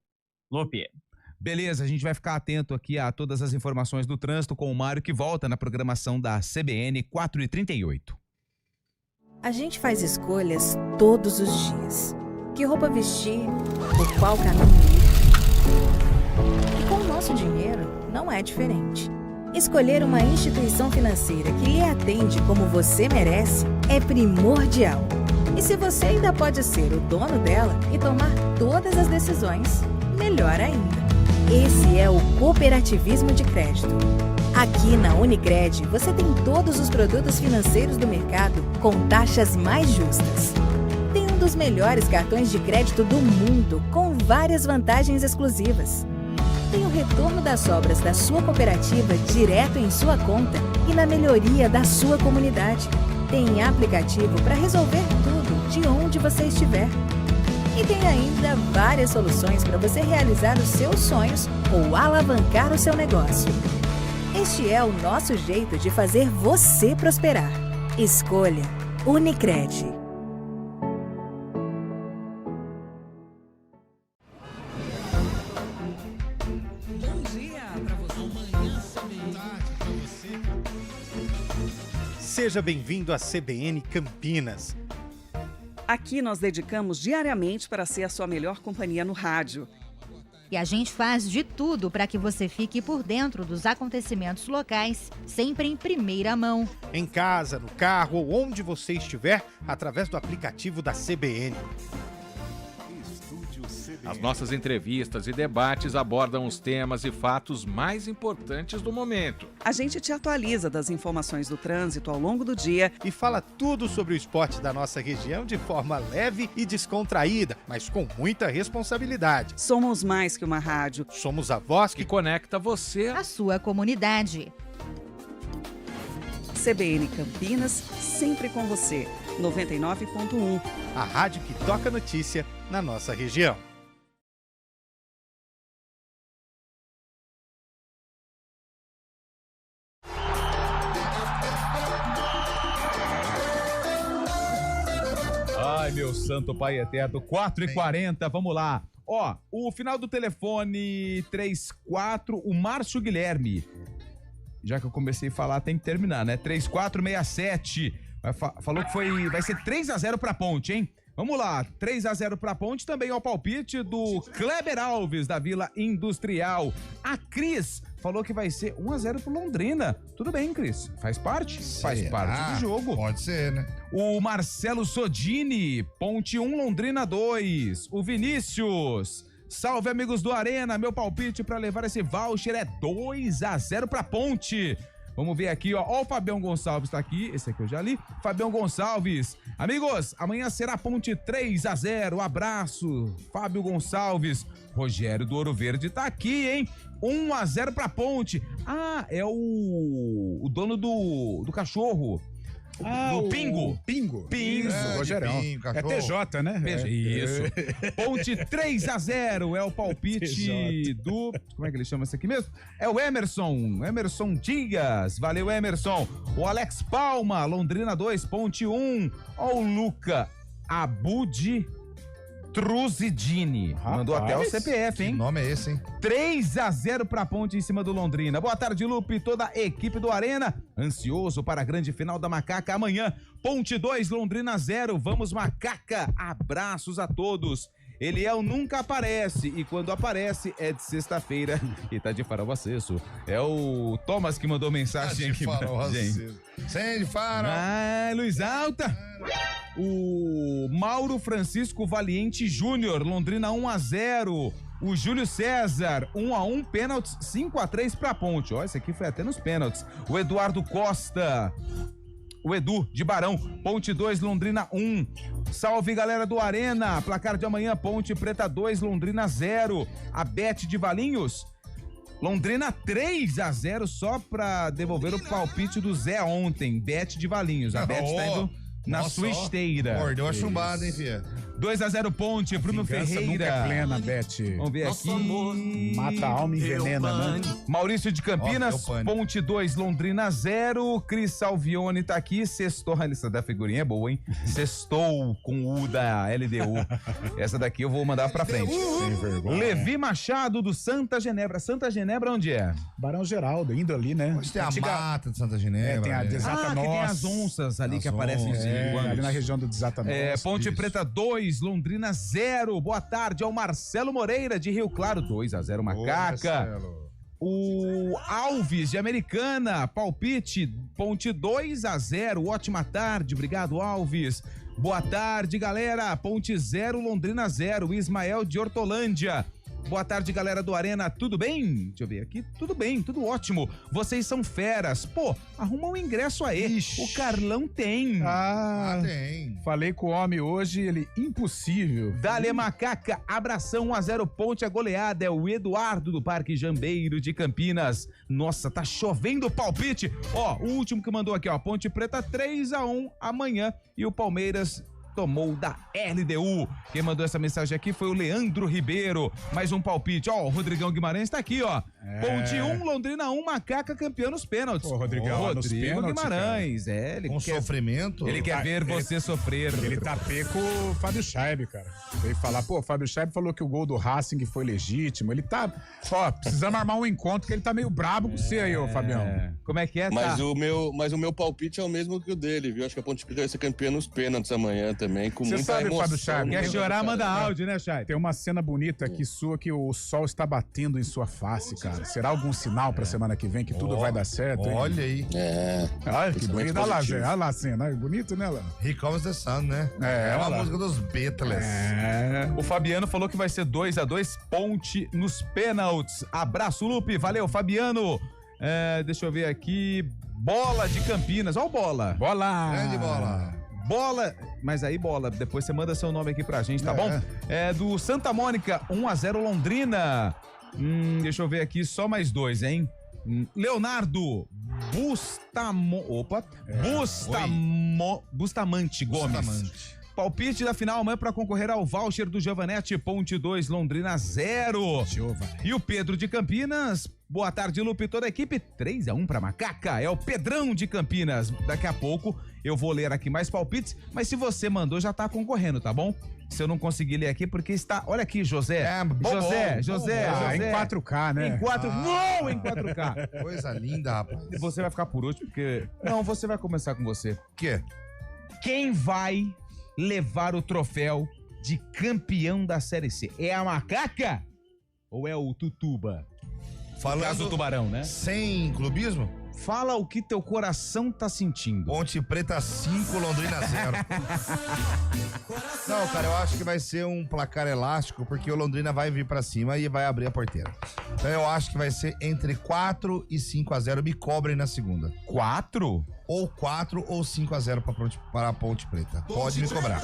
Lupe. Beleza, a gente vai ficar atento aqui a todas as informações do trânsito com o Mário, que volta na programação da CBN 4h38. A gente faz escolhas todos os dias. Que roupa vestir, por qual caminho ir. E com o nosso dinheiro, não é diferente. Escolher uma instituição financeira que lhe atende como você merece é primordial. E se você ainda pode ser o dono dela e tomar todas as decisões, melhor ainda. Esse é o cooperativismo de crédito. Aqui na Unicred, você tem todos os produtos financeiros do mercado com taxas mais justas. Tem um dos melhores cartões de crédito do mundo, com várias vantagens exclusivas. Tem o retorno das sobras da sua cooperativa direto em sua conta e na melhoria da sua comunidade. Tem aplicativo para resolver tudo de onde você estiver. E tem ainda várias soluções para você realizar os seus sonhos ou alavancar o seu negócio. Este é o nosso jeito de fazer você prosperar. Escolha Unicred. Bom dia para você. Seja bem-vindo à CBN Campinas. Aqui nós dedicamos diariamente para ser a sua melhor companhia no rádio. E a gente faz de tudo para que você fique por dentro dos acontecimentos locais, sempre em primeira mão. Em casa, no carro ou onde você estiver, através do aplicativo da CBN. Estúdio CBN. As nossas entrevistas e debates abordam os temas e fatos mais importantes do momento. A gente te atualiza das informações do trânsito ao longo do dia e fala tudo sobre o esporte da nossa região de forma leve e descontraída, mas com muita responsabilidade. Somos mais que uma rádio. Somos a voz que conecta você à sua comunidade. CBN Campinas, sempre com você. 99.1. A rádio que toca notícia na nossa região. Ai, meu santo pai eterno, 4h40, vamos lá. Ó, o final do telefone 34, o Márcio Guilherme. Já que eu comecei a falar, tem que terminar, né? 3467. Falou que vai ser 3-0 pra Ponte, hein? Vamos lá, 3-0 pra Ponte, também ao palpite do Kleber Alves, da Vila Industrial. A Cris falou que vai ser 1-0 pro Londrina. Tudo bem, Cris, faz parte? Faz parte do jogo. Pode ser, né? O Marcelo Sodini, Ponte 1, Londrina 2. O Vinícius, salve amigos do Arena, meu palpite pra levar esse voucher é 2-0 pra Ponte. Vamos ver aqui, ó. Ó, o Fabião Gonçalves tá aqui. Esse aqui eu já li. Fabião Gonçalves. Amigos, amanhã será Ponte 3-0. Abraço. Fábio Gonçalves. Rogério do Ouro Verde tá aqui, hein? 1-0 pra Ponte. Ah, é o dono do cachorro. Do Pingo. Pingo. Pingo. Isso, Rogerão. É TJ, né? Isso. Ponte 3-0 é o palpite do... Como é que ele chama esse aqui mesmo? É o Emerson Dias. Valeu, Emerson. O Alex Palma, Londrina 2, Ponte 1. Ó o Luca Abudi Truzidini. Mandou até o CPF, hein? Que nome é esse, hein? 3-0 pra Ponte em cima do Londrina. Boa tarde, Lupe e toda a equipe do Arena. Ansioso para a grande final da Macaca amanhã. Ponte 2, Londrina 0. Vamos, Macaca. Abraços a todos. Eliel nunca aparece e quando aparece é de sexta-feira e tá de farol aceso. É o Thomas que mandou mensagem aqui pra gente. Sem de farol. Ah, Luiz Alta. O Mauro Francisco Valiente Júnior, Londrina 1-0. O Júlio César, 1-1, pênaltis, 5-3 pra Ponte. Ó, esse aqui foi até nos pênaltis. O Eduardo Costa. O Edu, de Barão, Ponte 2, Londrina 1. Salve, galera do Arena. Placar de amanhã, Ponte Preta 2, Londrina 0. A Bete de Valinhos, Londrina 3-0, só pra devolver o palpite do Zé ontem. Bete de Valinhos. A Bete tá indo na sua esteira. Mordeu a chumbada, hein, filha? 2-0 Ponte, Bruno Ferreira. Nunca é plena, Bete. Vamos ver aqui. Mata a alma e envenena, né? Maurício de Campinas, Ponte 2, Londrina 0. Cris Salvione tá aqui. Sextou. Essa da figurinha é boa, hein? Sextou com o U da LDU. Essa daqui eu vou mandar pra frente. Sem vergonha. Levi Machado, do Santa Genebra. Santa Genebra onde é? Barão Geraldo, indo ali, né? Onde tem a mata de Santa Genebra. Tem a Desata Nós. Que tem as onças ali que aparecem. Ali na região do Desata Nós. Ponte Preta 2, Londrina 0. Boa tarde ao Marcelo Moreira de Rio Claro, 2-0 Macaca. O Alves de Americana, palpite, Ponte 2-0. Ótima tarde, obrigado, Alves. Boa tarde, galera. Ponte 0, Londrina 0. Ismael de Hortolândia. Boa tarde, galera do Arena, tudo bem? Deixa eu ver aqui, tudo bem, tudo ótimo. Vocês são feras. Pô, arruma um ingresso aí. Ixi. O Carlão tem. Tem. Falei com o homem hoje, ele, impossível. Dale Macaca, abração 1-0 Ponte, a goleada é o Eduardo do Parque Jambeiro de Campinas. Nossa, tá chovendo palpite. Ó, o último que mandou aqui, ó, Ponte Preta 3-1 amanhã e o Palmeiras tomou da LDU. Quem mandou essa mensagem aqui foi o Leandro Ribeiro. Mais um palpite. Ó, o Rodrigão Guimarães tá aqui, ó. Ponte 1, Londrina 1, Macaca campeão nos pênaltis. Ô, Rodrigão, Rodrigo Guimarães. Cara. Ele com quer sofrimento. Ele quer ver você sofrer. Ele tá pé com o Fábio Scheib, cara. Veio falar, pô, o Fábio Scheib falou que o gol do Racing foi legítimo. Ele tá, ó, precisamos armar um encontro que ele tá meio brabo com você aí, ô Fabião. Como é que é, mas tá? o meu palpite é o mesmo que o dele, viu? Acho que a Ponte Preta vai ser campeã nos pênaltis amanhã também, com muita sabe, emoção. Fábio Scheib, quer chorar, manda áudio, né, Chay? Tem uma cena bonita aqui sua que o sol está batendo em sua face, cara. será algum sinal pra semana que vem que tudo vai dar certo? Hein? Olha aí. Olha que bonito. Olha lá a cena. Bonito, né, Léo? Here Comes the Sun, né? É uma música dos Beatles. O Fabiano falou que vai ser 2-2, Ponte nos pênaltis. Abraço, Lupe. Valeu, Fabiano. Deixa eu ver aqui. Bola de Campinas. Ó o Bola. Bola. Grande Bola. Bola, mas aí Bola, depois você manda seu nome aqui pra gente, tá bom? Do Santa Mônica, 1-0 Londrina. Deixa eu ver aqui, só mais 2, hein? Leonardo Bustamante Gomes. Palpite da final amanhã para concorrer ao voucher do Giovanetti, Ponte 2, Londrina 0. E o Pedro de Campinas, boa tarde, Lupe, toda a equipe, 3-1 pra Macaca, é o Pedrão de Campinas. Daqui a pouco eu vou ler aqui mais palpites, mas se você mandou, já tá concorrendo, tá bom? Se eu não conseguir ler aqui, porque está... Olha aqui, José. José. Em 4K, né? Em 4K. Coisa linda, rapaz. Você vai ficar por último, porque... Não, você vai começar com você. Quê? Quem vai levar o troféu de campeão da Série C? É a Macaca ou é o Tutuba? Falando no caso do Tubarão, né? Sem clubismo? Fala o que teu coração tá sentindo. Ponte Preta 5, Londrina 0. Não, cara, eu acho que vai ser um placar elástico, porque o Londrina vai vir pra cima e vai abrir a porteira. Então eu acho que vai ser entre 4 e 5-0. Me cobrem na segunda. 4? Ou 4 ou 5-0 para a Ponte Preta. Pode me cobrar.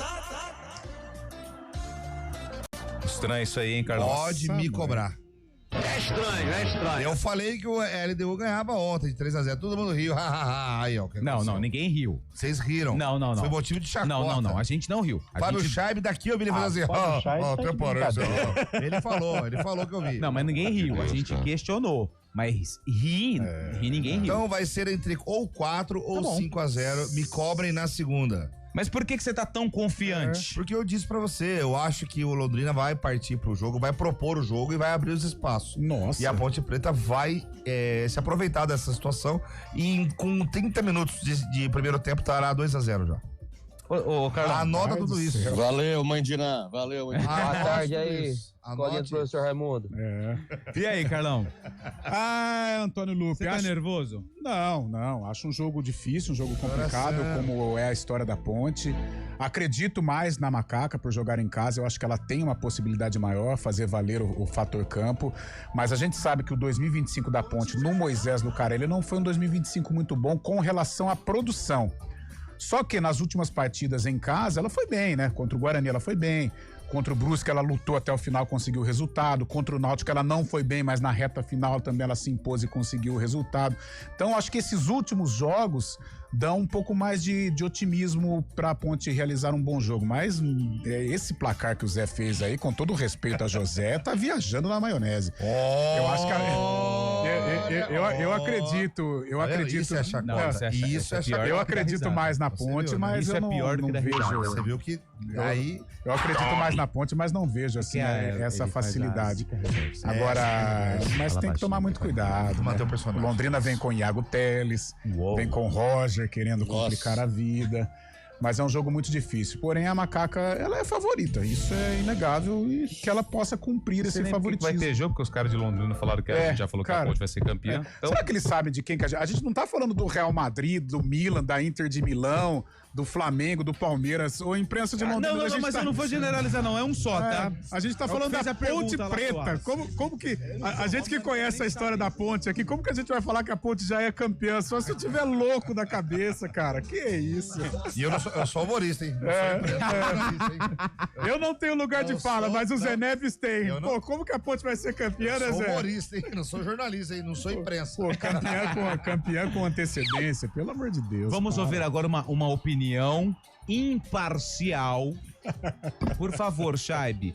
Estranho isso aí, hein, Carlos? Pode me cobrar. É estranho. Eu falei que o LDU ganhava ontem de 3-0. Todo mundo riu. Aí, ó. Não, ninguém riu. Vocês riram. Não. Foi motivo de chacota. Não. A gente não riu. Fábio Scheib daqui, eu vi ele fazer assim. Ele falou que eu vi. Não, mas ninguém riu. A gente questionou. Mas ninguém riu. Então vai ser entre ou 4 ou 5-0. Me cobrem na segunda. Mas por que você tá tão confiante? Porque eu disse pra você, eu acho que o Londrina vai partir pro jogo, vai propor o jogo e vai abrir os espaços. Nossa. E a Ponte Preta vai se aproveitar dessa situação e com 30 minutos de primeiro tempo estará 2-0 já. Ô, Carlos. Anota tudo isso. Valeu, mãe Diná. Valeu, mãe Diná. Boa tarde aí. Escolinha do professor Raimundo. E aí, Carlão? Antônio Lupe. Você tá nervoso? Não. Acho um jogo difícil, um jogo complicado, como é a história da Ponte. Acredito mais na Macaca por jogar em casa. Eu acho que ela tem uma possibilidade maior, fazer valer o fator campo. Mas a gente sabe que o 2025 da Ponte no Moisés Lucarelli não foi um 2025 muito bom com relação à produção. Só que nas últimas partidas em casa, ela foi bem, né? Contra o Guarani ela foi bem. Contra o Brusque ela lutou até o final, conseguiu o resultado. Contra o Náutico ela não foi bem, mas na reta final também ela se impôs e conseguiu o resultado. Então acho que esses últimos jogos dão um pouco mais de otimismo pra Ponte realizar um bom jogo. Mas esse placar que o Zé fez aí, com todo o respeito a José, tá viajando na maionese. Eu acho que eu acredito. Isso é chacota. Eu acredito mais na Ponte, mas eu não vejo. Você viu que aí eu acredito mais na Ponte, mas não vejo assim essa facilidade. Agora, mas tem que tomar muito cuidado. Manter o personagem. Londrina vem com Iago Teles, vem com Roger querendo complicar a vida. Mas é um jogo muito difícil. Porém, a Macaca, ela é favorita. Isso é inegável e que ela possa cumprir esse favoritismo. Vai ter jogo, porque os caras de Londrina falaram que a gente já falou que a Ponte vai ser campeã. Então... Será que eles sabem de quem que a gente não tá falando do Real Madrid, do Milan, da Inter de Milão, do Flamengo, do Palmeiras, ou imprensa de Londrina. Não, mas eu não vou generalizar, não. É um só, tá? A gente tá falando da Ponte Preta. Como que... A gente que conhece a história da Ponte aqui, como que a gente vai falar que a Ponte já é campeã? Só se eu tiver louco da cabeça, cara. Que isso? E eu sou humorista, hein? Eu não tenho lugar de fala, mas o Zé Neves tem. Pô, como que a Ponte vai ser campeã, né, Zé? Eu sou humorista, hein? Não sou jornalista, hein? Não sou imprensa. Pô, campeã com antecedência, pelo amor de Deus. Vamos ouvir agora uma opinião imparcial. Por favor, Scheib,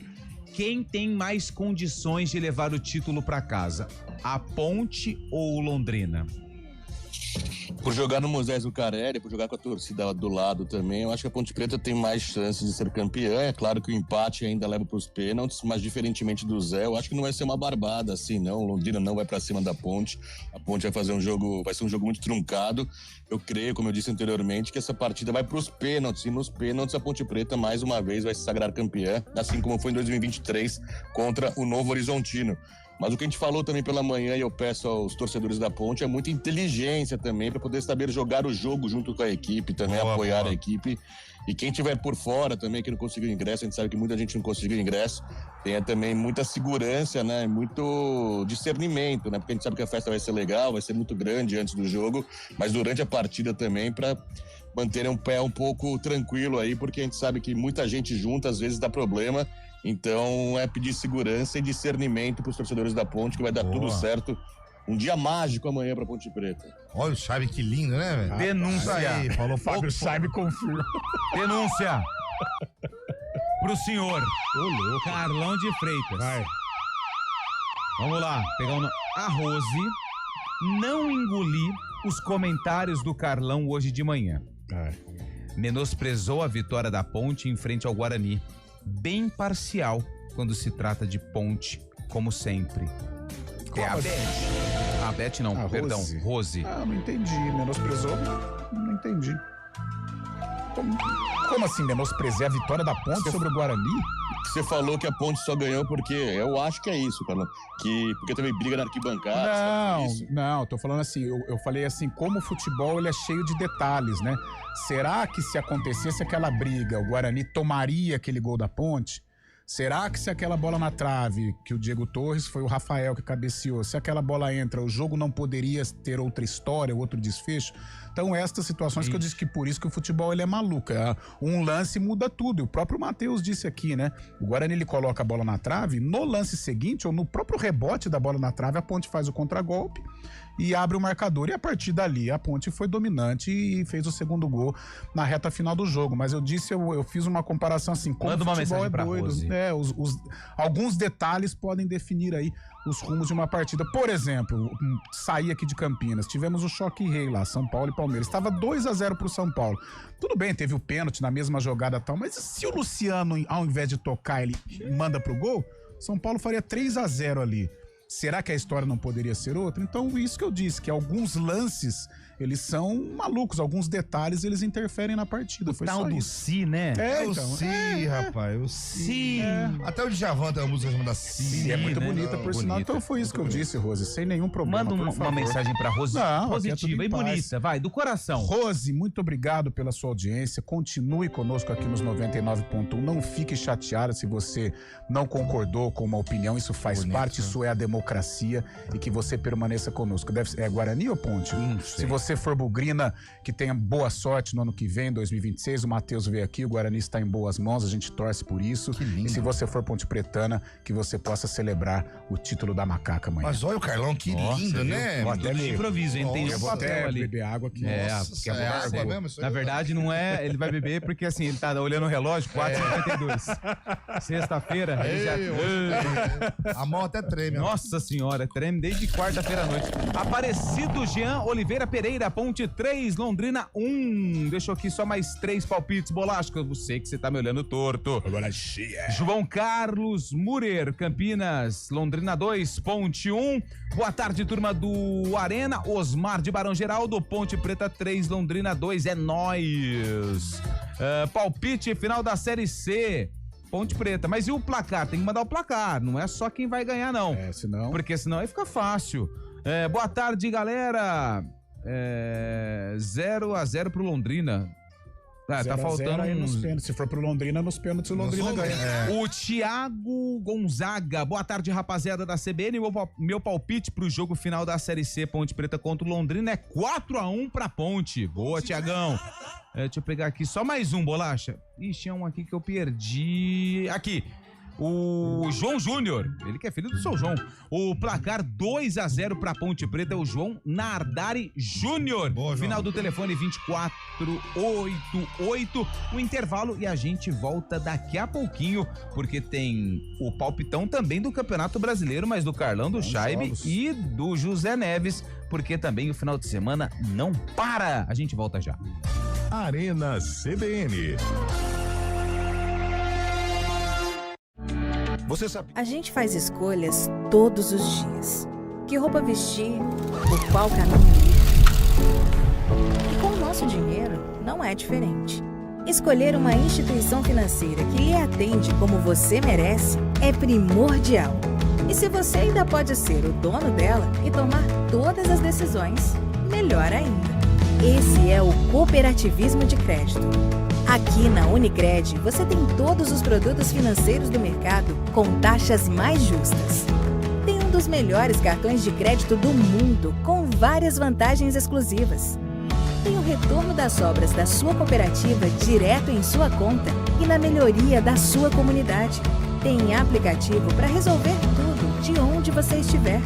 quem tem mais condições de levar o título para casa? A Ponte ou o Londrina? Por jogar no Moisés Lucarelli, por jogar com a torcida do lado também, eu acho que a Ponte Preta tem mais chances de ser campeã. É claro que o empate ainda leva para os pênaltis, mas diferentemente do Zé, eu acho que não vai ser uma barbada assim, não. O Londrina não vai para cima da Ponte. A Ponte vai ser um jogo muito truncado. Eu creio, como eu disse anteriormente, que essa partida vai para os pênaltis. E nos pênaltis a Ponte Preta mais uma vez vai se sagrar campeã, assim como foi em 2023 contra o Novo Horizontino. Mas o que a gente falou também pela manhã, e eu peço aos torcedores da Ponte, é muita inteligência também para poder saber jogar o jogo junto com a equipe, também apoiar a equipe. E quem estiver por fora também, que não conseguiu ingresso, a gente sabe que muita gente não conseguiu ingresso, tenha também muita segurança, né? Muito discernimento, né? Porque a gente sabe que a festa vai ser legal, vai ser muito grande antes do jogo, mas durante a partida também, para manterem um pé um pouco tranquilo aí, porque a gente sabe que muita gente junta, às vezes dá problema. Então é pedir segurança e discernimento para os torcedores da Ponte, que vai dar tudo certo. Um dia mágico amanhã pra Ponte Preta. Olha o Chave, que lindo, né, velho? Denúncia. Aí, falou pouco. Fábio Chave confirma. Denúncia. Pro senhor Carlão de Freitas. Vai. Vamos lá, pegar o nome. A Rose não engoli os comentários do Carlão hoje de manhã. Menosprezou a vitória da Ponte em frente ao Guarani. Bem parcial quando se trata de Ponte, como sempre. É a Beth. A Beth não, perdão, Rose. Ah, não entendi. Menosprezou? Não entendi. Como assim menosprezei a vitória da Ponte sobre o Guarani? Você falou que a Ponte só ganhou porque... Eu acho que é isso, cara. Porque teve briga na arquibancada. Não, tô falando assim, eu falei assim, como o futebol ele é cheio de detalhes, né? Será que se acontecesse aquela briga, o Guarani tomaria aquele gol da Ponte? Será que se aquela bola na trave, que o Diego Torres foi o Rafael que cabeceou, se aquela bola entra, o jogo não poderia ter outra história, outro desfecho? Então, estas situações que eu disse que por isso que o futebol ele é maluco. Um lance muda tudo. E o próprio Matheus disse aqui, né? O Guarani ele coloca a bola na trave, no lance seguinte, ou no próprio rebote da bola na trave, a Ponte faz o contragolpe e abre o marcador. E a partir dali, a Ponte foi dominante e fez o segundo gol na reta final do jogo. Mas eu disse, eu fiz uma comparação assim, como Manda o futebol é doido. Rose. Alguns detalhes podem definir aí os rumos de uma partida. Por exemplo, sair aqui de Campinas, tivemos o choque rei lá, São Paulo e Palmeiras. Estava 2-0 pro São Paulo. Tudo bem, teve o pênalti na mesma jogada e tal, mas se o Luciano, ao invés de tocar, ele manda pro gol, São Paulo faria 3-0 ali. Será que a história não poderia ser outra? Então, isso que eu disse, que alguns lances, eles são malucos, alguns detalhes, eles interferem na partida. Foi tal só do isso. Si, né? O Si, rapaz, o Si. Até o Djavan tem uma música chamada Si. É muito né? bonita, por sinal. Bonita. Então foi isso que eu disse, Rose, sem nenhum problema. Manda uma mensagem pra Rose positiva e bonita, vai, do coração. Rose, muito obrigado pela sua audiência. Continue conosco aqui nos 99.1. Não fique chateado se você não concordou com uma opinião. Isso faz parte, isso é a democracia, e que você permaneça conosco. É Guarani ou Ponte? Se você for bugrina, que tenha boa sorte no ano que vem, 2026. O Matheus veio aqui, o Guarani está em boas mãos, a gente torce por isso. E se você for ponte pretana, que você possa celebrar o título da macaca amanhã. Mas olha o Carlão, que lindo, né? Vou até de improviso, hein? Tem eu vou até ali beber água aqui. Porque é água mesmo? Isso aí na verdade, não é. Ele vai beber porque assim, ele tá olhando o relógio, 4h52. Sexta-feira, ele já. A mão até treme. Nossa senhora, treme desde quarta-feira à noite. Aparecido Jean Oliveira Pereira, Ponte 3, Londrina 1. Deixou aqui só mais 3 palpites, Bolacha, eu sei que você tá me olhando torto. João Carlos Murer, Campinas, Londrina 2, Ponte 1. Boa tarde, turma do Arena. Osmar de Barão Geraldo, Ponte Preta 3, Londrina 2. É nóis. Palpite final da Série C. Ponte Preta. Mas e o placar? Tem que mandar o placar. Não é só quem vai ganhar, não. Senão... Porque senão aí fica fácil. Boa tarde, galera. 0-0 pro Londrina. Tá faltando aí nos uns... pênaltis. Se for pro Londrina, nos pênaltis o Londrina ganha. O Thiago Gonzaga. Boa tarde, rapaziada da CBN. Meu palpite pro jogo final da Série C, Ponte Preta contra o Londrina, é 4-1 pra Ponte. Boa, Thiagão. Deixa eu pegar aqui só mais um, Bolacha. Ixi, é um aqui que eu perdi. Aqui. O João Júnior, ele que é filho do seu João. O placar 2-0 pra Ponte Preta é o João Nardari Júnior. Final do telefone 2488. O intervalo e a gente volta daqui a pouquinho, porque tem o palpitão também do Campeonato Brasileiro, mas do Carlão, do Chaibe e do José Neves, porque também o final de semana não para. A gente volta já. Arena CBN. Você sabe? A gente faz escolhas todos os dias. Que roupa vestir, por qual caminho ir. E com o nosso dinheiro, não é diferente. Escolher uma instituição financeira que lhe atende como você merece é primordial. E se você ainda pode ser o dono dela e tomar todas as decisões, melhor ainda. Esse é o cooperativismo de crédito. Aqui na Unicred, você tem todos os produtos financeiros do mercado com taxas mais justas. Tem um dos melhores cartões de crédito do mundo, com várias vantagens exclusivas. Tem o retorno das obras da sua cooperativa direto em sua conta e na melhoria da sua comunidade. Tem aplicativo para resolver tudo de onde você estiver.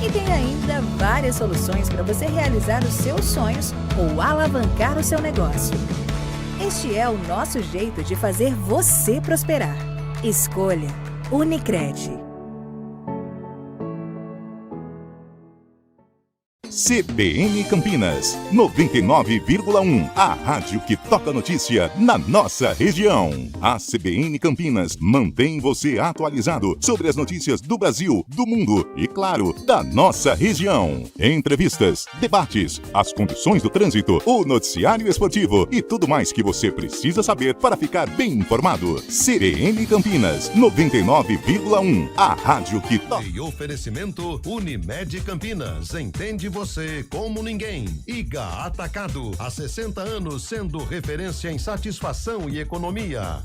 E tem ainda várias soluções para você realizar os seus sonhos ou alavancar o seu negócio. Este é o nosso jeito de fazer você prosperar. Escolha Unicred. CBN Campinas, 99,1. A rádio que toca notícia na nossa região. A CBN Campinas mantém você atualizado sobre as notícias do Brasil, do mundo e, claro, da nossa região. Entrevistas, debates, as condições do trânsito, o noticiário esportivo e tudo mais que você precisa saber para ficar bem informado. CBN Campinas, 99,1. A rádio que toca. E oferecimento Unimed Campinas. Entende você como ninguém. IGA Atacado, há 60 anos sendo referência em satisfação e economia.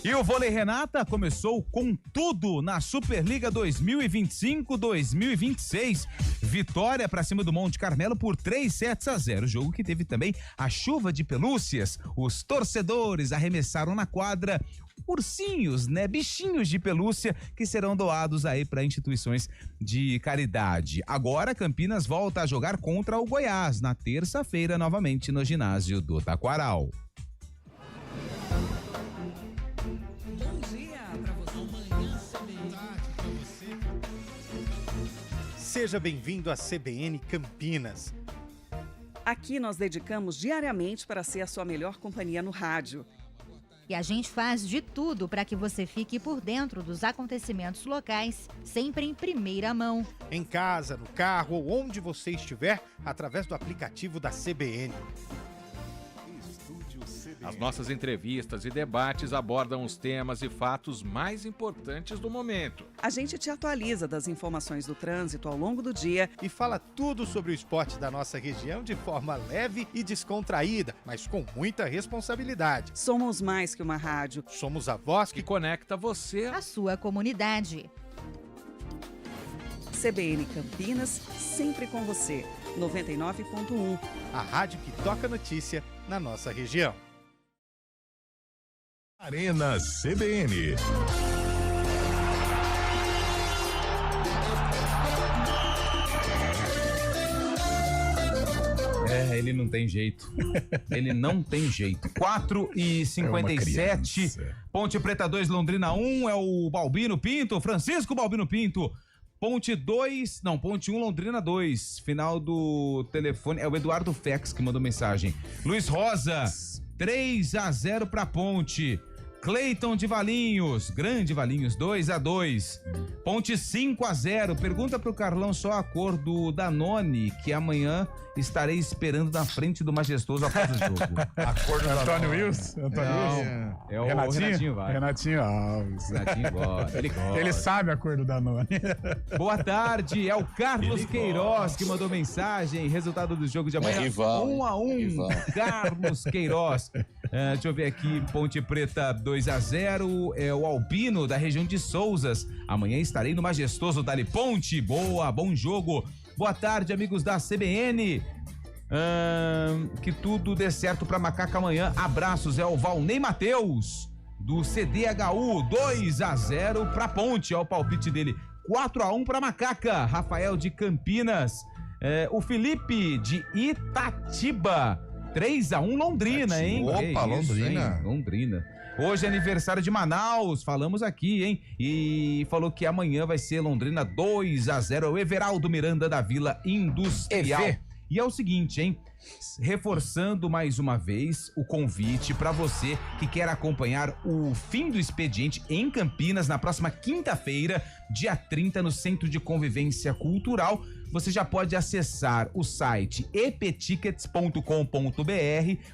E o Vôlei Renata começou com tudo na Superliga 2025-2026. Vitória para cima do Monte Carmelo por 3-0. Jogo que teve também a chuva de pelúcias. Os torcedores arremessaram na quadra ursinhos, né? Bichinhos de pelúcia que serão doados aí para instituições de caridade. Agora Campinas volta a jogar contra o Goiás na terça-feira novamente no ginásio do Taquaral. Bom dia para você. Seja bem-vindo à CBN Campinas. Aqui nós dedicamos diariamente para ser a sua melhor companhia no rádio. E a gente faz de tudo para que você fique por dentro dos acontecimentos locais, sempre em primeira mão. Em casa, no carro ou onde você estiver, através do aplicativo da CBN. As nossas entrevistas e debates abordam os temas e fatos mais importantes do momento. A gente te atualiza das informações do trânsito ao longo do dia e fala tudo sobre o esporte da nossa região de forma leve e descontraída, mas com muita responsabilidade. Somos mais que uma rádio. Somos a voz que conecta você à sua comunidade. CBN Campinas, sempre com você. 99,1. A rádio que toca notícia na nossa região. Arena CBN. Ele não tem jeito. Ele não tem jeito. 4h57. Ponte Preta 2, Londrina 1. É o Balbino Pinto, Francisco Balbino Pinto. Ponte 2, não, Ponte 1, Londrina 2. Final do telefone, é o Eduardo Fex que mandou mensagem. Luiz Rosa, 3-0 pra Ponte. Cleiton de Valinhos, grande Valinhos, 2-2. Ponte 5-0. Pergunta pro Carlão só a cor do Danone, que amanhã estarei esperando na frente do Majestoso após o jogo. A cor do Antônio Wilson? É o Renatinho? vai. Renatinho Alves. Renatinho gosta, ele gosta. Ele sabe a cor do Danone. Boa tarde, é o Carlos Queiroz que mandou mensagem. Resultado do jogo de amanhã, 1-1. Carlos Queiroz. Deixa eu ver aqui, Ponte Preta 2-0, é o Albino da região de Souzas. Amanhã estarei no Majestoso Dali Ponte. Boa, bom jogo. Boa tarde, amigos da CBN. Que tudo dê certo pra Macaca amanhã. Abraços, é o Valnei Mateus do CDHU. 2-0 pra Ponte, é o palpite dele. 4-1 pra Macaca. Rafael de Campinas. O Felipe de Itatiba. 3-1 Londrina, hein? Opa, Londrina. Hein? Londrina. Hoje é aniversário de Manaus, falamos aqui, hein? E falou que amanhã vai ser Londrina 2-0. É o Everaldo Miranda da Vila Industrial. E é o seguinte, hein? Reforçando mais uma vez o convite para você que quer acompanhar o fim do expediente em Campinas na próxima quinta-feira, dia 30, no Centro de Convivência Cultural. Você já pode acessar o site eptickets.com.br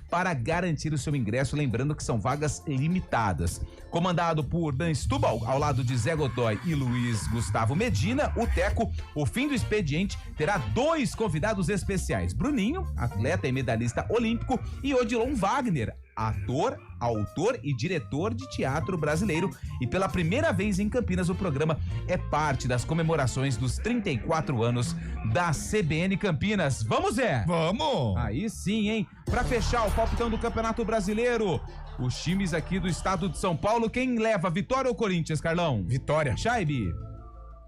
para garantir o seu ingresso, lembrando que são vagas limitadas. Comandado por Dan Stubal, ao lado de Zé Godoy e Luiz Gustavo Medina, o Teco, o fim do expediente terá 2 convidados especiais: Bruninho, atleta e medalhista olímpico, e Odilon Wagner, ator, autor e diretor de teatro brasileiro. E pela primeira vez em Campinas, o programa é parte das comemorações dos 34 anos da CBN Campinas. Vamos, Zé? Vamos! Aí sim, hein? Pra fechar o palpitão do Campeonato Brasileiro, os times aqui do estado de São Paulo, quem leva? Vitória ou Corinthians, Carlão? Vitória. Chaibe?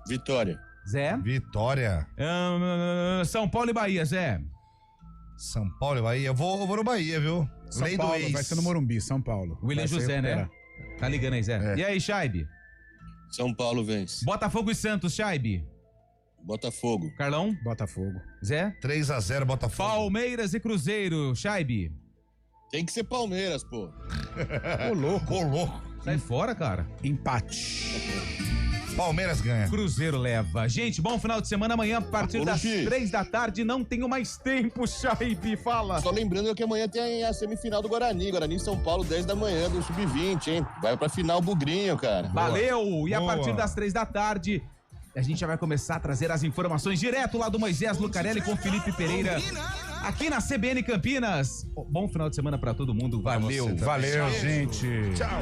Vitória. Zé? Vitória. São Paulo e Bahia, Zé? São Paulo e Bahia. Eu vou no Bahia, viu? São Paulo, vai ser no Morumbi, São Paulo. William José, né? Tá ligando aí, Zé? E aí, Chaibe? São Paulo vence. Botafogo e Santos, Chaibe? Botafogo. Carlão? Botafogo. Zé? 3-0 Botafogo. Palmeiras e Cruzeiro, Chaibe? Tem que ser Palmeiras, pô. Ô, louco. Ô, louco. Sai fora, cara. Empate. Palmeiras ganha. Cruzeiro leva. Gente, bom final de semana. Amanhã, a partir das 3 da tarde. Não tenho mais tempo, Chaibe. Fala. Só lembrando que amanhã tem a semifinal do Guarani. Guarani São Paulo, 10 da manhã, do Sub-20, hein? Vai pra final Bugrinho, cara. Valeu. Boa. E a partir das 3 da tarde, a gente já vai começar a trazer as informações direto lá do Moisés Lucarelli com Felipe Pereira, aqui na CBN Campinas. Bom final de semana pra todo mundo. Valeu. Valeu, gente. Tchau.